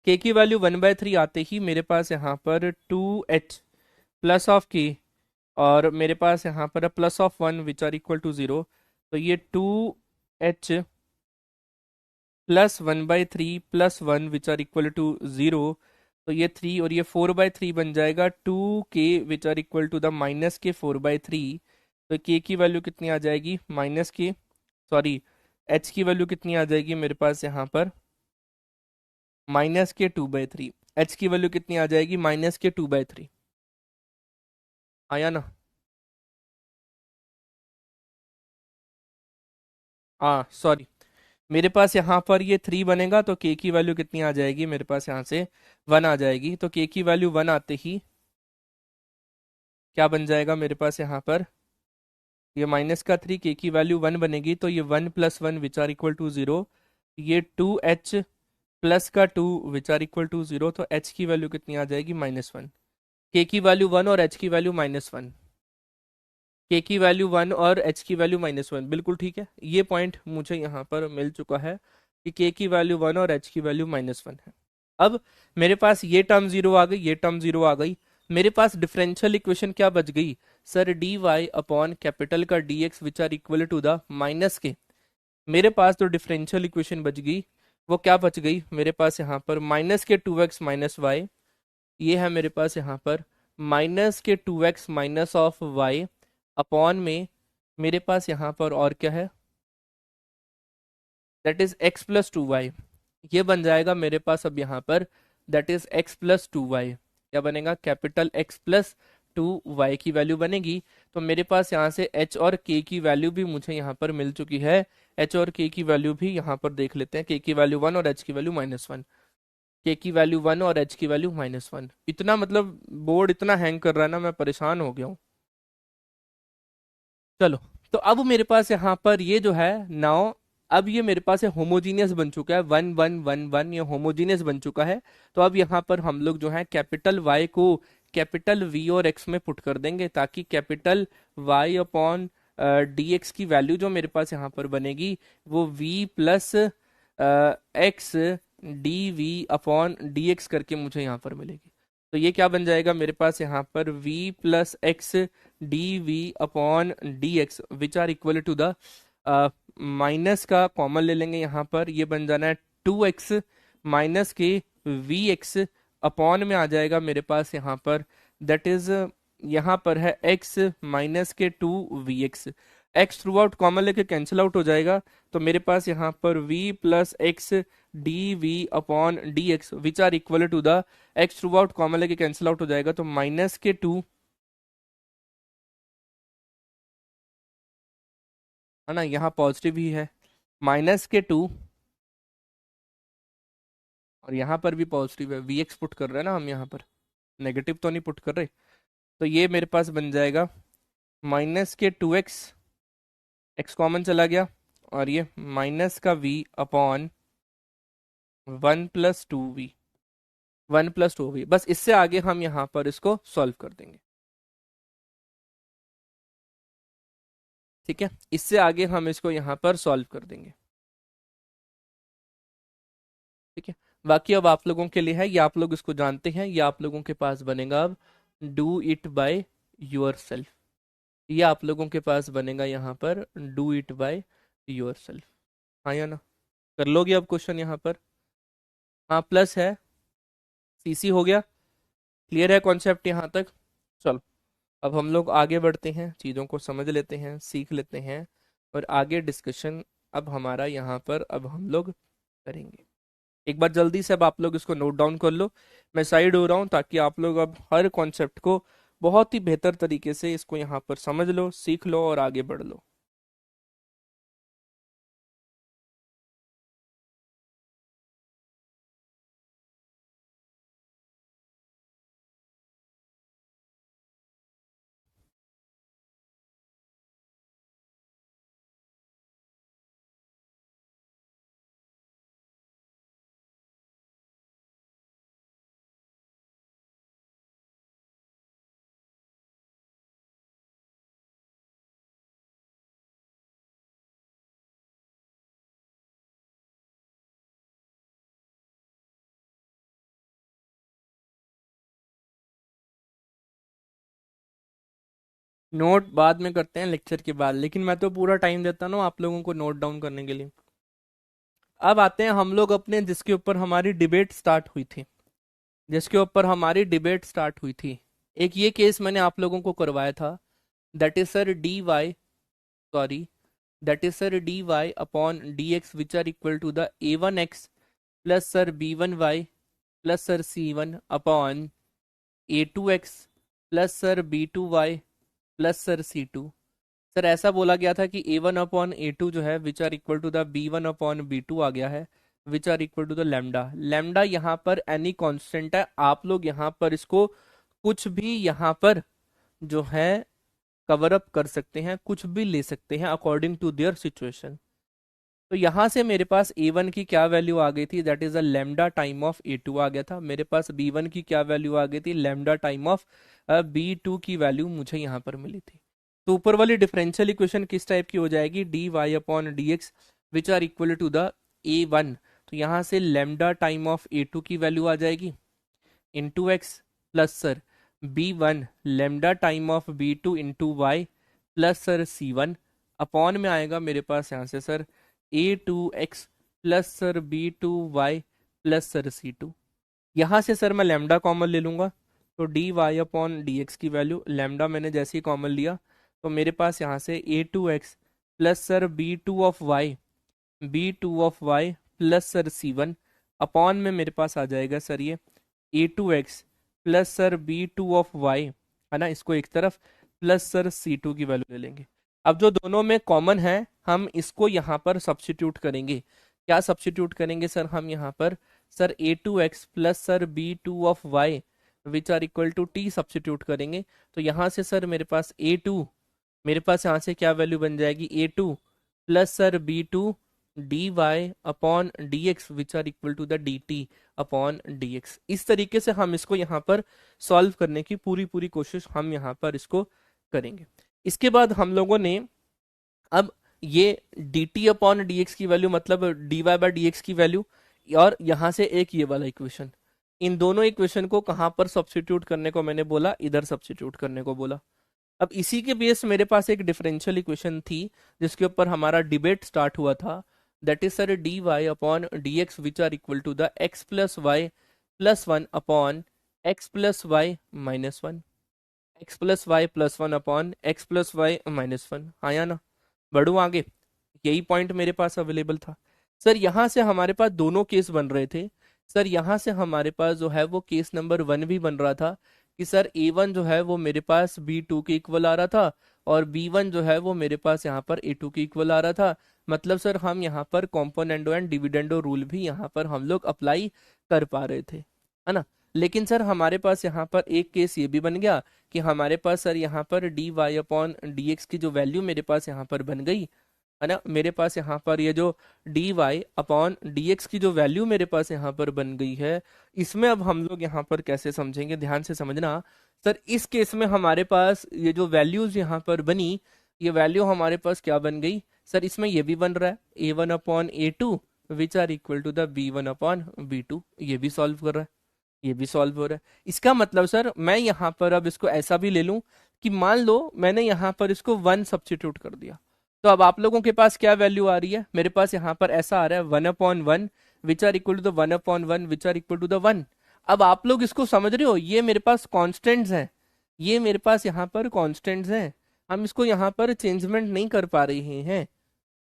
k की वैल्यू 1/3 आते ही मेरे पास यहाँ पर 2h प्लस ऑफ k, और मेरे पास यहाँ पर plus of 1 which are equal to 0, तो ये 2h plus 1/3 plus 1 which are equal to 0, तो ये 3 और ये 4/3 बन जाएगा, 2k which are equal to the minus के 4/3, तो k की वैल्यू कितनी आ जाएगी माइनस के, सॉरी h की वैल्यू कितनी आ जाएगी मेरे पास यहाँ पर माइनस के 2/3, h की वैल्यू कितनी आ जाएगी माइनस के 2/3, आया ना? हाँ सॉरी, मेरे पास यहाँ पर ये 3 बनेगा, तो k की वैल्यू कितनी आ जाएगी मेरे पास यहाँ से 1 आ जाएगी, तो k की वैल्यू 1 आते ही क्या बन जाएगा मेरे पास यहाँ पर, ये माइनस का 3, k की वैल्यू 1 बनेगी, तो ये 1 plus 1 which are equal to 0, ये 2h प्लस का 2 विच आर इक्वल टू 0, तो h की वैल्यू कितनी आ जाएगी -1, k की वैल्यू 1 और h की वैल्यू -1, k की वैल्यू 1 और h की वैल्यू -1, बिल्कुल ठीक है, ये पॉइंट मुझे यहाँ पर मिल चुका है कि k की वैल्यू 1 और h की वैल्यू -1 है। अब मेरे पास ये टर्म 0 आ गई, ये टर्म 0 आ गई, मेरे पास डिफरेंशियल इक्वेशन क्या बच गई सर, dy अपॉन कैपिटल का dx which are equal to the minus के, मेरे पास जो डिफरेंशियल इक्वेशन बच गई वो क्या बच गई मेरे पास यहाँ पर माइनस के 2x माइनस वाई, ये है मेरे पास यहाँ पर माइनस के 2x minus of Y upon में मेरे पास यहाँ पर और क्या है, that is x plus 2y, ये बन जाएगा मेरे पास अब यहाँ पर, that is x plus 2y, क्या बनेगा कैपिटल x प्लस 2y की वैल्यू बनेगी। तो मेरे पास यहाँ से h और k की वैल्यू भी मुझे यहाँ पर मिल चुकी है, h और k की वैल्यू भी यहाँ पर देख लेते हैं, k की वैल्यू 1 और h की वैल्यू -1, k की वैल्यू 1 और h की वैल्यू -1, इतना मतलब बोर्ड इतना हैंग कर रहा है ना, मैं परेशान हो गया हूँ। चलो, तो अब मेरे पास यहाँ पर ये जो है नाउ, अब ये मेरे पास है होमोजीनियस बन चुका है, 1 1 1 1, ये होमोजीनियस बन चुका है। तो अब यहाँ पर हम लोग जो है कैपिटल Y को कैपिटल V और X में पुट कर देंगे, ताकि कैपिटल Y अपॉन dx की वैल्यू जो मेरे पास यहाँ पर बनेगी वो V plus x d v upon D x करके मुझे यहाँ पर मिलेगी। तो ये क्या बन जाएगा मेरे पास यहाँ पर v plus x d v upon D x which are equal to the, minus का कॉमन ले लेंगे यहाँ पर, ये बन जाना है 2x माइनस के वी एक्स अपॉन में आ जाएगा मेरे पास यहाँ पर, दैट इज यहाँ पर है x माइनस के 2vx, x throughout common लेके कैंसिल आउट हो जाएगा, तो मेरे पास यहाँ पर v plus x d v upon D x which are equal to the, एक्स थ्रू आउट कॉमन लेके कैंसिल आउट हो जाएगा, तो माइनस के 2, है ना, यहाँ पॉजिटिव ही है, -2, और यहाँ पर भी पॉजिटिव है, वी एक्स पुट कर रहे हैं ना हम यहाँ पर, नेगेटिव तो नहीं पुट कर रहे। तो ये मेरे पास बन जाएगा -2x, x कॉमन चला गया, और ये माइनस का v अपॉन 1 + 2v, 1 + 2v, बस इससे आगे हम यहाँ पर इसको सॉल्व कर देंगे, ठीक है, इससे आगे हम इसको यहाँ पर सॉल्व कर देंगे, ठीक है। बाकी अब आप लोगों के लिए है, ये आप लोग इसको जानते हैं, ये आप लोगों के पास बनेगा अब do it by your self. ये आप लोगों के पास बनेगा यहाँ पर do it by your self. हाँ या ना? कर लोगे अब क्वेश्चन यहाँ पर? हाँ प्लस है, सीसी हो गया। क्लियर है कॉन्सेप्ट यहाँ तक? चलो अब हम लोग आगे बढ़ते हैं, चीज़ों को समझ लेते हैं, सीख लेते हैं, और आगे डिस्कशन अब हमारा यहाँ पर अब हम लोग करेंगे। एक बार जल्दी से अब आप लोग इसको नोट डाउन कर लो। मैं साइड हो रहा हूँ ताकि आप लोग अब हर कॉन्सेप्ट को बहुत ही बेहतर तरीके से इसको यहाँ पर समझ लो, सीख लो और आगे बढ़ लो। नोट बाद में करते हैं लेक्चर के बाद, लेकिन मैं तो पूरा टाइम देता ना आप लोगों को नोट डाउन करने के लिए। अब आते हैं हम लोग अपने जिसके ऊपर हमारी डिबेट स्टार्ट हुई थी, जिसके ऊपर हमारी डिबेट स्टार्ट हुई थी। एक ये केस मैंने आप लोगों को करवाया था, that is sir D Y, sorry, that is sir D Y upon D x which are equal to the A one x plus sir B one Y plus sir C one upon A two x plus sir B two Y plus sir C two. Sir ऐसा बोला गया था कि A one upon A two जो है which are equal to the B one upon b to आ गया है, which are equal to the lambda. Lambda यहाँ पर एनी कांस्टेंट है, आप लोग यहाँ पर इसको कुछ भी यहाँ पर जो है कवर अप कर सकते हैं, कुछ भी ले सकते हैं अकॉर्डिंग टू देयर सिचुएशन। तो यहाँ से मेरे पास ए वन की क्या वैल्यू आ गई थी, that is a lambda time of A two आ गया था। मेरे पास बी वन की क्या वैल्यू आ गई थी, lambda time of B two की वैल्यू मुझे यहाँ पर मिली थी। तो ऊपर वाली डिफरेंशियल इक्वेशन किस टाइप की हो जाएगी, D Y upon D x which are equal to the A one. तो यहाँ से lambda time of A two की वैल्यू आ जाएगी into X plus sir B one lambda time of B two into Y plus sir C one upon में आएगा मेरे पास यहाँ से सर ए two x plus sir B two Y plus sir सी two. यहाँ से सर मैं लेमडा कॉमन ले लूँगा, तो D Y upon D x की वैल्यू लेमडा मैंने जैसे ही कॉमन लिया तो मेरे पास यहाँ से A two x plus sir B two of Y plus sir C one upon में मेरे पास आ जाएगा सर ये A two x plus sir B two of Y, है ना, इसको एक तरफ प्लस सर सी टू की वैल्यू ले लेंगे। अब जो दोनों में कॉमन है हम इसको यहाँ पर सब्स्टिट्यूट करेंगे। क्या सब्स्टिट्यूट करेंगे सर हम यहाँ पर, sir A two x plus sir B two of Y which are equal to T substitute करेंगे। तो यहाँ से सर मेरे पास ए टू, मेरे पास यहाँ से क्या वैल्यू बन जाएगी A two plus sir B two D Y upon D x which are equal to the D T upon D X. इस तरीके से हम इसको यहाँ पर सॉल्व करने की पूरी पूरी कोशिश हम यहाँ पर इसको करेंगे। इसके बाद हम लोगों ने अब ये D T upon D x की वैल्यू मतलब D Y by D x की वैल्यू, और यहाँ से एक ये वाला इक्वेशन, इन दोनों इक्वेशन को कहाँ पर सब्स्टिट्यूट करने को मैंने बोला, इधर सब्स्टिट्यूट करने को बोला। अब इसी के बेस मेरे पास एक डिफरेंशियल इक्वेशन थी जिसके ऊपर हमारा डिबेट स्टार्ट हुआ था, that is sir D Y upon D x which are equal to the X plus Y plus one upon X plus Y minus one, x plus Y plus one upon X plus Y minus one. हाँ या ना? बढ़ू आगे, यही point मेरे पास available था। Sir यहाँ से हमारे पास दोनों केस बन रहे थे। सर यहाँ से हमारे पास जो है वो केस नंबर वन भी बन रहा था कि सर ए वन जो है वो मेरे पास बी टू के इक्वल आ रहा था और बी वन जो है वो मेरे पास यहाँ पर ए टू के इक्वल आ रहा था। मतलब सर हम यहाँ पर कॉम्पोनेंडो एंड डिविडेंडो रूल भी यहाँ पर हम लोग अप्लाई कर पा रहे थे, है ना। लेकिन सर हमारे पास यहाँ पर एक केस ये भी बन गया कि हमारे पास सर यहाँ पर D Y upon D x की जो वैल्यू मेरे पास यहाँ पर बन गई, है ना, मेरे पास यहाँ पर ये जो D Y upon D x की जो वैल्यू मेरे पास यहाँ पर बन गई है, इसमें अब हम लोग यहाँ पर कैसे समझेंगे, ध्यान से समझना। सर इस केस में हमारे पास ये जो वैल्यूज यहाँ पर बनी, ये वैल्यू हमारे पास क्या बन गई, सर इसमें ये भी बन रहा है ए one upon A two which are equal to the b1 upon b2। ये भी सॉल्व कर रहा है, ये भी सॉल्व हो रहा है। इसका मतलब सर मैं यहाँ पर अब इसको ऐसा भी ले लूं कि मान लो मैंने यहाँ पर इसको 1 सब्स्टिट्यूट कर दिया, तो अब आप लोगों के पास क्या वैल्यू आ रही है, मेरे पास यहाँ पर ऐसा आ रहा है 1/1 which are equal to the 1/1 which are equal to the 1। अब आप लोग इसको समझ रहे हो, ये मेरे पास कॉन्स्टेंट्स हैं, ये मेरे पास यहाँ पर कॉन्स्टेंट्स हैं, हम इसको यहाँ पर चेंजमेंट नहीं कर पा रहे हैं,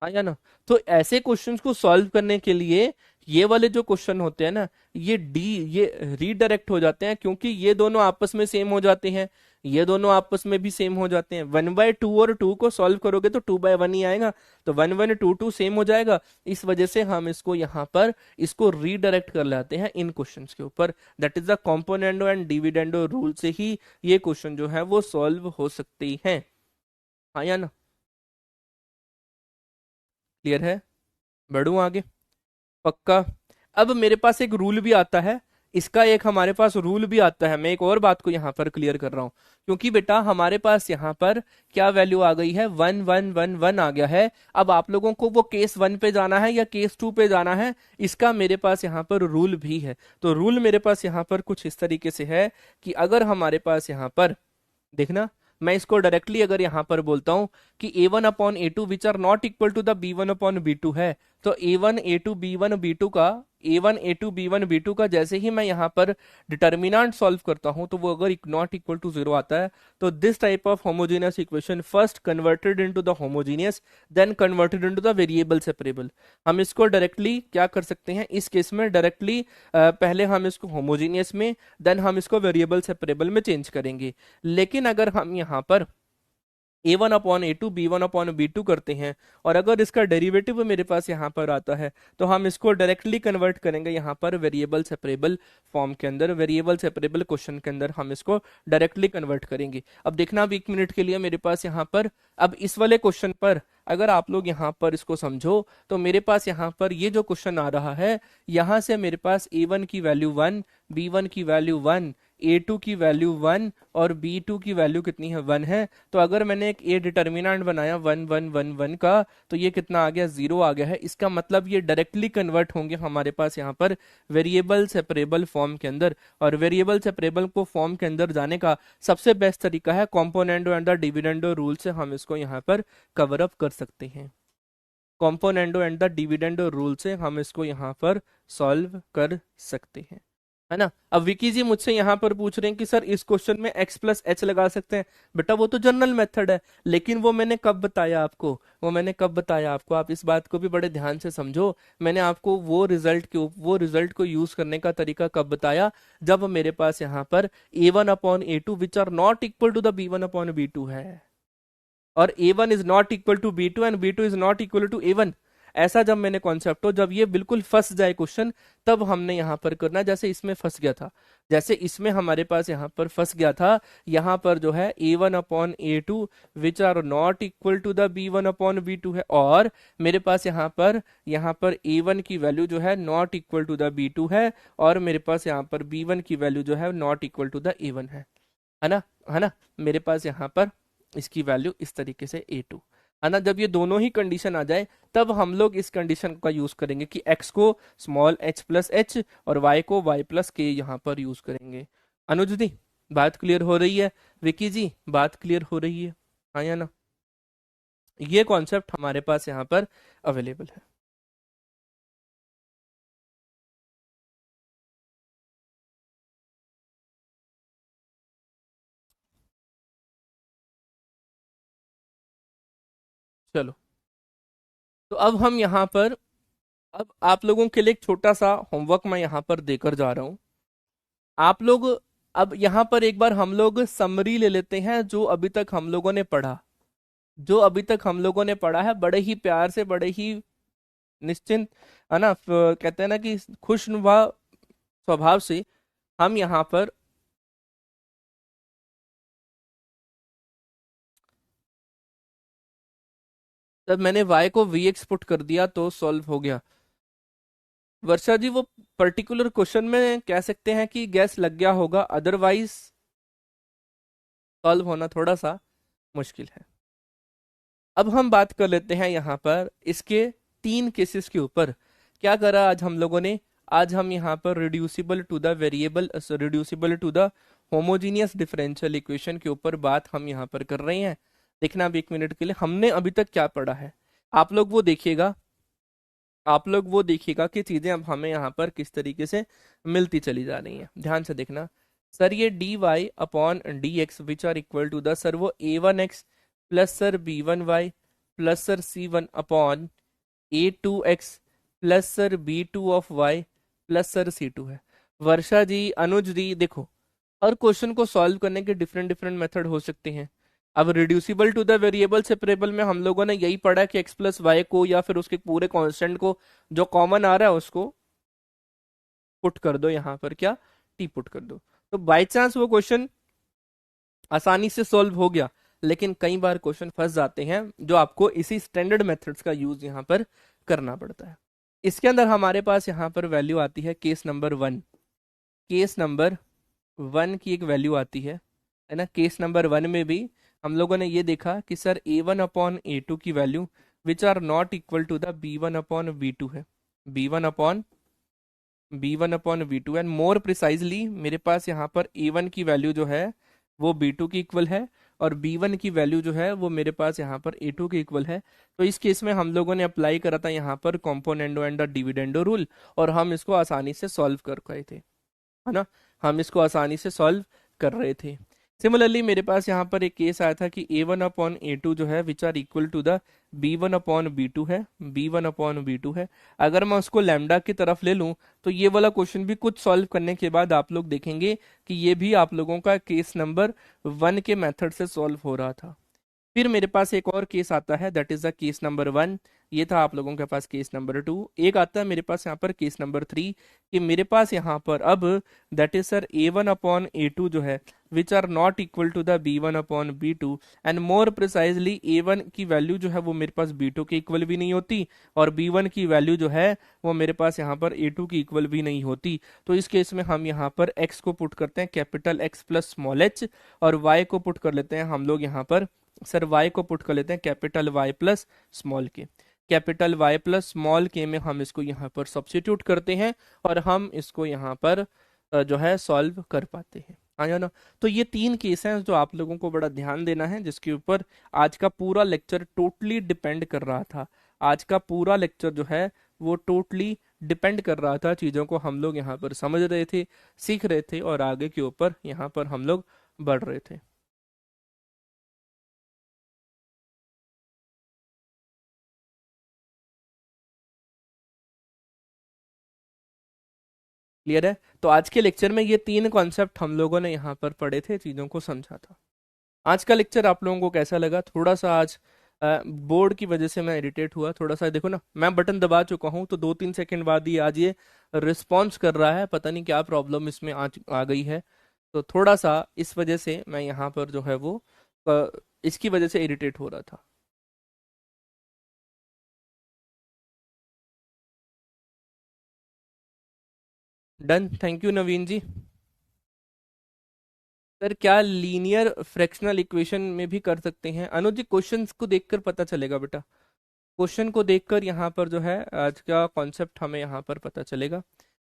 आया ना। तो ऐसे क्वेश्चंस को सॉल्व करने के लिए ये वाले जो क्वेश्चन होते हैं ना, ये रीडायरेक्ट हो जाते हैं, क्योंकि ये दोनों आपस में सेम हो जाते हैं, ये दोनों आपस में भी सेम हो जाते हैं। 1/2 और 2 को सॉल्व करोगे तो 2/1 ही आएगा, तो 1/2 सेम हो जाएगा। इस वजह से हम इसको यहाँ पर इसको रीडायरेक्ट कर लाते हैं इन क्वेश्चंस के ऊपर। That is the componendo and dividendo rule से ही ये क्वेश्चन जो है वो सॉल्व हो सकते हैं, आया ना। क्लियर है, बढ़ूं आगे, पक्का। अब मेरे पास एक रूल भी आता है, इसका एक हमारे पास रूल भी आता है। मैं एक और बात को यहाँ पर क्लियर कर रहा हूँ, क्योंकि बेटा हमारे पास यहाँ पर क्या वैल्यू आ गई है, 1/1 आ गया है। अब आप लोगों को वो केस 1 पे जाना है या केस 2 पे जाना है, इसका मेरे पास यहाँ पर रूल भी है। तो रूल मेरे पास यहाँ पर कुछ इस तरीके से है कि अगर हमारे पास यहाँ पर देखना, मैं इसको डायरेक्टली अगर यहां पर बोलता हूं कि a1/a2 which are not equal to the b1/b2 है, तो a1 a2 का जैसे ही मैं यहां पर डिटर्मिनेंट सॉल्व करता हूं तो वो अगर नॉट इक्वल टू 0 आता है, तो this type of homogeneous equation first converted into the homogeneous then converted into the variable separable. हम इसको डायरेक्टली क्या कर सकते हैं इस केस में, डायरेक्टली पहले हम इसको होमोजेनियस में, देन हम इसको वेरिएबल सेपरेबल में चेंज करेंगे। लेकिन अगर हम यहाँ पर a1/a2 b1/b2 करते हैं और अगर इसका डेरिवेटिव मेरे पास यहाँ पर आता है, तो हम इसको डायरेक्टली कन्वर्ट करेंगे यहाँ पर वेरिएबल सेपरेबल फॉर्म के अंदर, वेरिएबल सेपरेबल क्वेश्चन के अंदर हम इसको डायरेक्टली कन्वर्ट करेंगे। अब देखना, अब 1 मिनट के लिए मेरे पास यहाँ पर अब इस वाले क्वेश्चन पर अगर आप लोग यहाँ पर इसको समझो, तो मेरे पास यहाँ पर ये जो क्वेश्चन आ रहा है, यहाँ से मेरे पास a1 की वैल्यू 1, b1 की वैल्यू 1, a2 की वैल्यू 1 और b2 की वैल्यू कितनी है, 1 है। तो अगर मैंने एक a डिटर्मिनेंट बनाया 1/1 का, तो ये कितना आ गया, 0 आ गया है। इसका मतलब ये डायरेक्टली कन्वर्ट होंगे हमारे पास यहाँ पर वेरिएबल सेपरेबल फॉर्म के अंदर। और वेरिएबल सेपरेबल को फॉर्म के अंदर जाने का सबसे बेस्ट तरीका है componendo and the dividendo rule से हम इसको यहाँ पर कवर अप कर सकते हैं। Componendo and the dividendo rule से हम इसको यहाँ पर सॉल्व कर सकते हैं, है ना। अब विकी जी मुझसे यहाँ पर पूछ रहे हैं कि सर इस क्वेश्चन में x+h लगा सकते हैं। बेटा वो तो जनरल मेथड है, लेकिन वो मैंने कब बताया आपको, वो मैंने कब बताया आपको, आप इस बात को भी बड़े ध्यान से समझो। मैंने आपको वो रिजल्ट को यूज करने का तरीका कब बताया, जब मेरे पास यहाँ पर a1/a2 which are not equal to the b1/b2 है, और a1 is not equal to b2 and b2 is not equal to a1। ऐसा जब मैंने कॉन्सेप्ट हो, जब ये बिल्कुल फंस जाए क्वेश्चन, तब हमने यहाँ पर करना है। जैसे इसमें फंस गया था, जैसे इसमें हमारे पास यहाँ पर फंस गया था, यहाँ पर जो है a1/a2 which are not equal to the b1/b2 है, और मेरे पास यहाँ पर a1 की वैल्यू जो है not equal to the b2 है, और मेरे पास यहाँ पर b1 की वैल्यू जो है not equal to the a1 है ना, है ना। मेरे पास यहाँ पर इसकी वैल्यू इस तरीके से a2 है ना। जब ये दोनों ही कंडीशन आ जाए, तब हम लोग इस कंडीशन का यूज करेंगे कि x को स्मॉल h+h और y को y+k यहाँ पर यूज करेंगे। अनुज जी बात क्लियर हो रही है, विकी जी बात क्लियर हो रही है, हाँ या ना। ये कॉन्सेप्ट हमारे पास यहाँ पर अवेलेबल है। चलो, तो अब हम यहाँ पर, अब आप लोगों के लिए एक छोटा सा होमवर्क मैं यहाँ पर देकर जा रहा हूँ। आप लोग अब यहाँ पर एक बार हम लोग समरी ले लेते हैं, जो अभी तक हम लोगों ने पढ़ा, जो अभी तक हम लोगों ने पढ़ा है, बड़े ही प्यार से, बड़े ही निश्चिंत, है ना, कहते हैं ना कि खुशनुमा स्वभाव से हम यहाँ पर, जब मैंने y को vx पुट कर दिया तो सॉल्व हो गया। वर्षा जी वो पर्टिकुलर क्वेश्चन में कह सकते हैं कि गैस लग गया होगा, अदरवाइज सॉल्व होना थोड़ा सा मुश्किल है। अब हम बात कर लेते हैं यहाँ पर इसके 3 केसेस के ऊपर। क्या करा आज हम लोगों ने? आज हम यहाँ पर reducible to the variable, reducible to the homogeneous differential equation के ऊपर बात हम यहाँ पर कर रहे हैं। देखना अब 1 मिनट के लिए हमने अभी तक क्या पढ़ा है। आप लोग वो देखिएगा, आप लोग वो देखिएगा कि चीजें अब हमें यहाँ पर किस तरीके से मिलती चली जा रही हैं। ध्यान से देखना सर, ये D Y upon D x which are equal to the sir वो a1x plus sir b1y plus sir c1 upon a2x plus sir b2 of y plus sir c2 है। वर्षा जी, अनुज जी, देखो हर क्वेश्चन को सॉल्व करने के different different method हो सकते हैं। अब reducible to the variable separable में हम लोगों ने यही पढ़ा कि x प्लस वाई को या फिर उसके पूरे कांस्टेंट को जो कॉमन आ रहा है उसको पुट कर दो यहाँ पर, क्या टी पुट कर दो। तो बाई चांस वो क्वेश्चन आसानी से सॉल्व हो गया, लेकिन कई बार क्वेश्चन फंस जाते हैं जो आपको इसी स्टैंडर्ड मेथड्स का यूज यहाँ पर करना पड़ता है। इसके अंदर हमारे पास यहाँ पर वैल्यू आती है केस नंबर 1। केस नंबर 1 की एक वैल्यू आती है ना। केस नंबर 1 में भी हम लोगों ने ये देखा कि सर a1 अपॉन a2 की value which are not equal to the b1 upon b2 है। b1 upon b2 and more precisely मेरे पास यहाँ पर a1 की वैल्यू जो है वो b2 की इक्वल है, और b1 की वैल्यू जो है वो मेरे पास यहाँ पर a2 की इक्वल है। तो इस केस में हम लोगों ने अप्लाई करा था यहाँ पर componendo and the dividendo rule, और हम इसको आसानी से सॉल्व कर पाए थे, है ना। हम इसको आसानी से सॉल्व कर रहे थे। सिमिलरली मेरे पास यहाँ पर एक केस आया था कि a1 अपॉन a2 जो है which are equal to the b1 upon b2 है। b1 अपॉन b2 है। अगर मैं उसको लैम्डा की तरफ ले लूँ तो ये वाला क्वेश्चन भी कुछ सॉल्व करने के बाद आप लोग देखेंगे कि ये भी आप लोगों का केस नंबर 1 के मेथड से सॉल्व हो रहा था। फिर मेरे पास एक और केस आता है, that is the case number 1। ये था आप लोगों के पास केस नंबर 2। एक आता है मेरे पास यहाँ पर केस नंबर 3, कि मेरे पास यहाँ पर अब that is sir a1 upon a2 जो है which are not equal to the b1 upon b2, and more precisely a1 की वैल्यू जो है वो मेरे पास b2 के इक्वल भी नहीं होती, और b1 की वैल्यू जो है वो मेरे पास यहाँ पर a2 की इक्वल भी नहीं होती। तो इस केस में हम यहाँ पर x को पुट करते हैं capital X plus small h, और y को पुट कर लेते हैं हम लोग यहाँ पर सर y को पुट कर लेते हैं कैपिटल Y प्लस स्मॉल के। कैपिटल Y प्लस स्मॉल के में हम इसको यहाँ पर सब्स्टिट्यूट करते हैं, और हम इसको यहाँ पर जो है सॉल्व कर पाते हैं। आया ना। तो ये 3 केस हैं जो आप लोगों को बड़ा ध्यान देना है, जिसके ऊपर आज का पूरा लेक्चर टोटली डिपेंड कर रहा था। आज का पूरा लेक्चर जो है वो टोटली डिपेंड कर रहा था, चीज़ों को हम लोग यहाँ पर समझ रहे थे, सीख रहे थे, और आगे के ऊपर यहाँ पर हम लोग बढ़ रहे थे। क्लियर है? तो आज के लेक्चर में ये 3 कॉन्सेप्ट हम लोगों ने यहाँ पर पढ़े थे, चीज़ों को समझा था। आज का लेक्चर आप लोगों को कैसा लगा? थोड़ा सा आज बोर्ड की वजह से मैं इरिटेट हुआ थोड़ा सा। देखो ना, मैं बटन दबा चुका हूँ तो 2-3 सेकंड बाद ही आज ये रिस्पॉन्स कर रहा है। पता नहीं क्या प्रॉब्लम इसमें आज आ गई है। तो थोड़ा सा इस वजह से मैं यहाँ पर जो है वो इसकी वजह से इरिटेट हो रहा था। Done, thank you Naveen ji. Sir क्या लीनियर फ्रैक्शनल इक्वेशन में भी कर सकते हैं? अनुज जी, क्वेश्चंस को देखकर पता चलेगा बेटा। क्वेश्चन को देखकर यहाँ पर जो है आज का कॉन्सेप्ट हमें यहाँ पर पता चलेगा।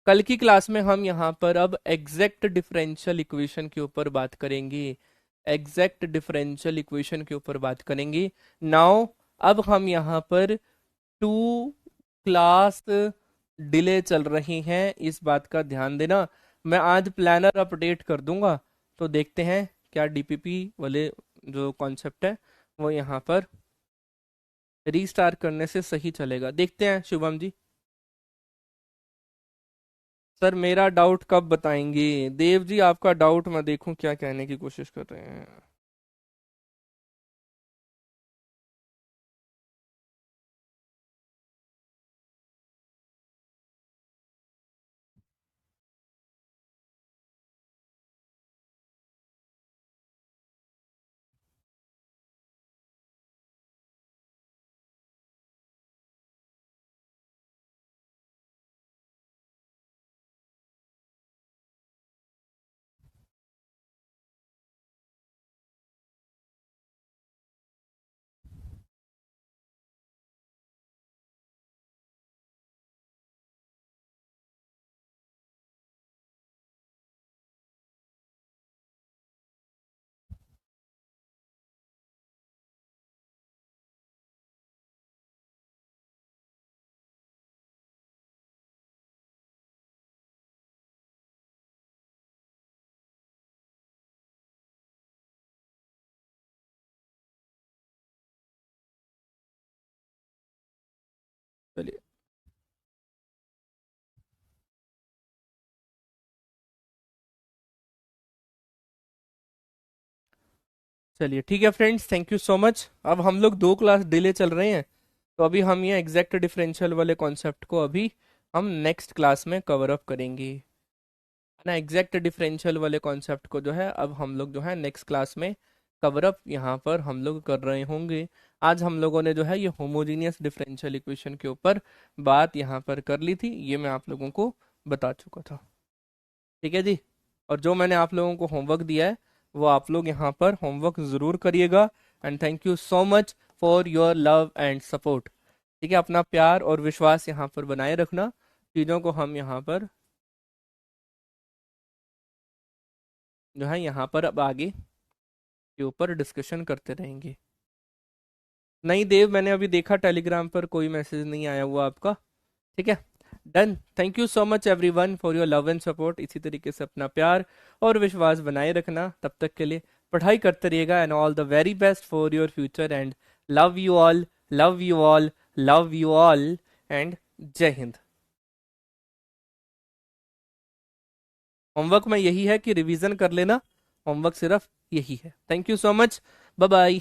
कल की क्लास में हम यहाँ पर अब एग्जैक्ट डिफरेंशियल इक्वेशन के ऊपर बात करेंगे। एग्जैक्ट डिफरेंशियल इक्वेशन के ऊपर बात करेंगे। नाउ अब हम यहाँ पर 2 क्लास डिले चल रही हैं, इस बात का ध्यान देना। मैं आज प्लानर अपडेट कर दूंगा, तो देखते हैं क्या डीपीपी वाले जो कॉन्सेप्ट है वो यहाँ पर रीस्टार्ट करने से सही चलेगा। देखते हैं शुभम जी। सर मेरा डाउट कब बताएंगे? देव जी आपका डाउट मैं देखूं क्या कहने की कोशिश कर रहे हैं। चलिए चलिए ठीक है friends, thank you so much. अब हम लोग 2 क्लास डिले चल रहे हैं, तो अभी हम ये एग्जैक्ट डिफरेंशियल वाले कॉन्सेप्ट को अभी हम नेक्स्ट क्लास में कवर अप करेंगे, है ना। एग्जैक्ट डिफरेंशियल वाले कॉन्सेप्ट को जो है अब हम लोग जो है नेक्स्ट क्लास में कवर अप यहाँ पर हम लोग कर रहे होंगे। आज हम लोगों ने जो है ये होमोजीनियस डिफरेंशियल इक्वेशन के ऊपर बात यहाँ पर कर ली थी, ये मैं आप लोगों को बता चुका था। ठीक है जी। और जो मैंने आप लोगों को होमवर्क दिया है वो आप लोग यहाँ पर होमवर्क ज़रूर करिएगा। And thank you so much for your love and support. ठीक है, अपना प्यार और विश्वास यहाँ पर बनाए रखना। चीज़ों को हम यहाँ पर जो है यहाँ पर अब आगे के ऊपर डिस्कशन करते रहेंगे। नहीं देव, मैंने अभी देखा टेलीग्राम पर कोई मैसेज नहीं आया हुआ आपका। ठीक है, done. Thank you so much everyone for your love and support. इसी तरीके से अपना प्यार और विश्वास बनाए रखना। तब तक के लिए पढ़ाई करते रहिएगा। And all the very best for your future. And love you all, love you all, love you all. And जय हिंद। होमवर्क में यही है कि रिवीजन कर लेना, होमवर्क सिर्फ यही है। Thank you so much, bye bye.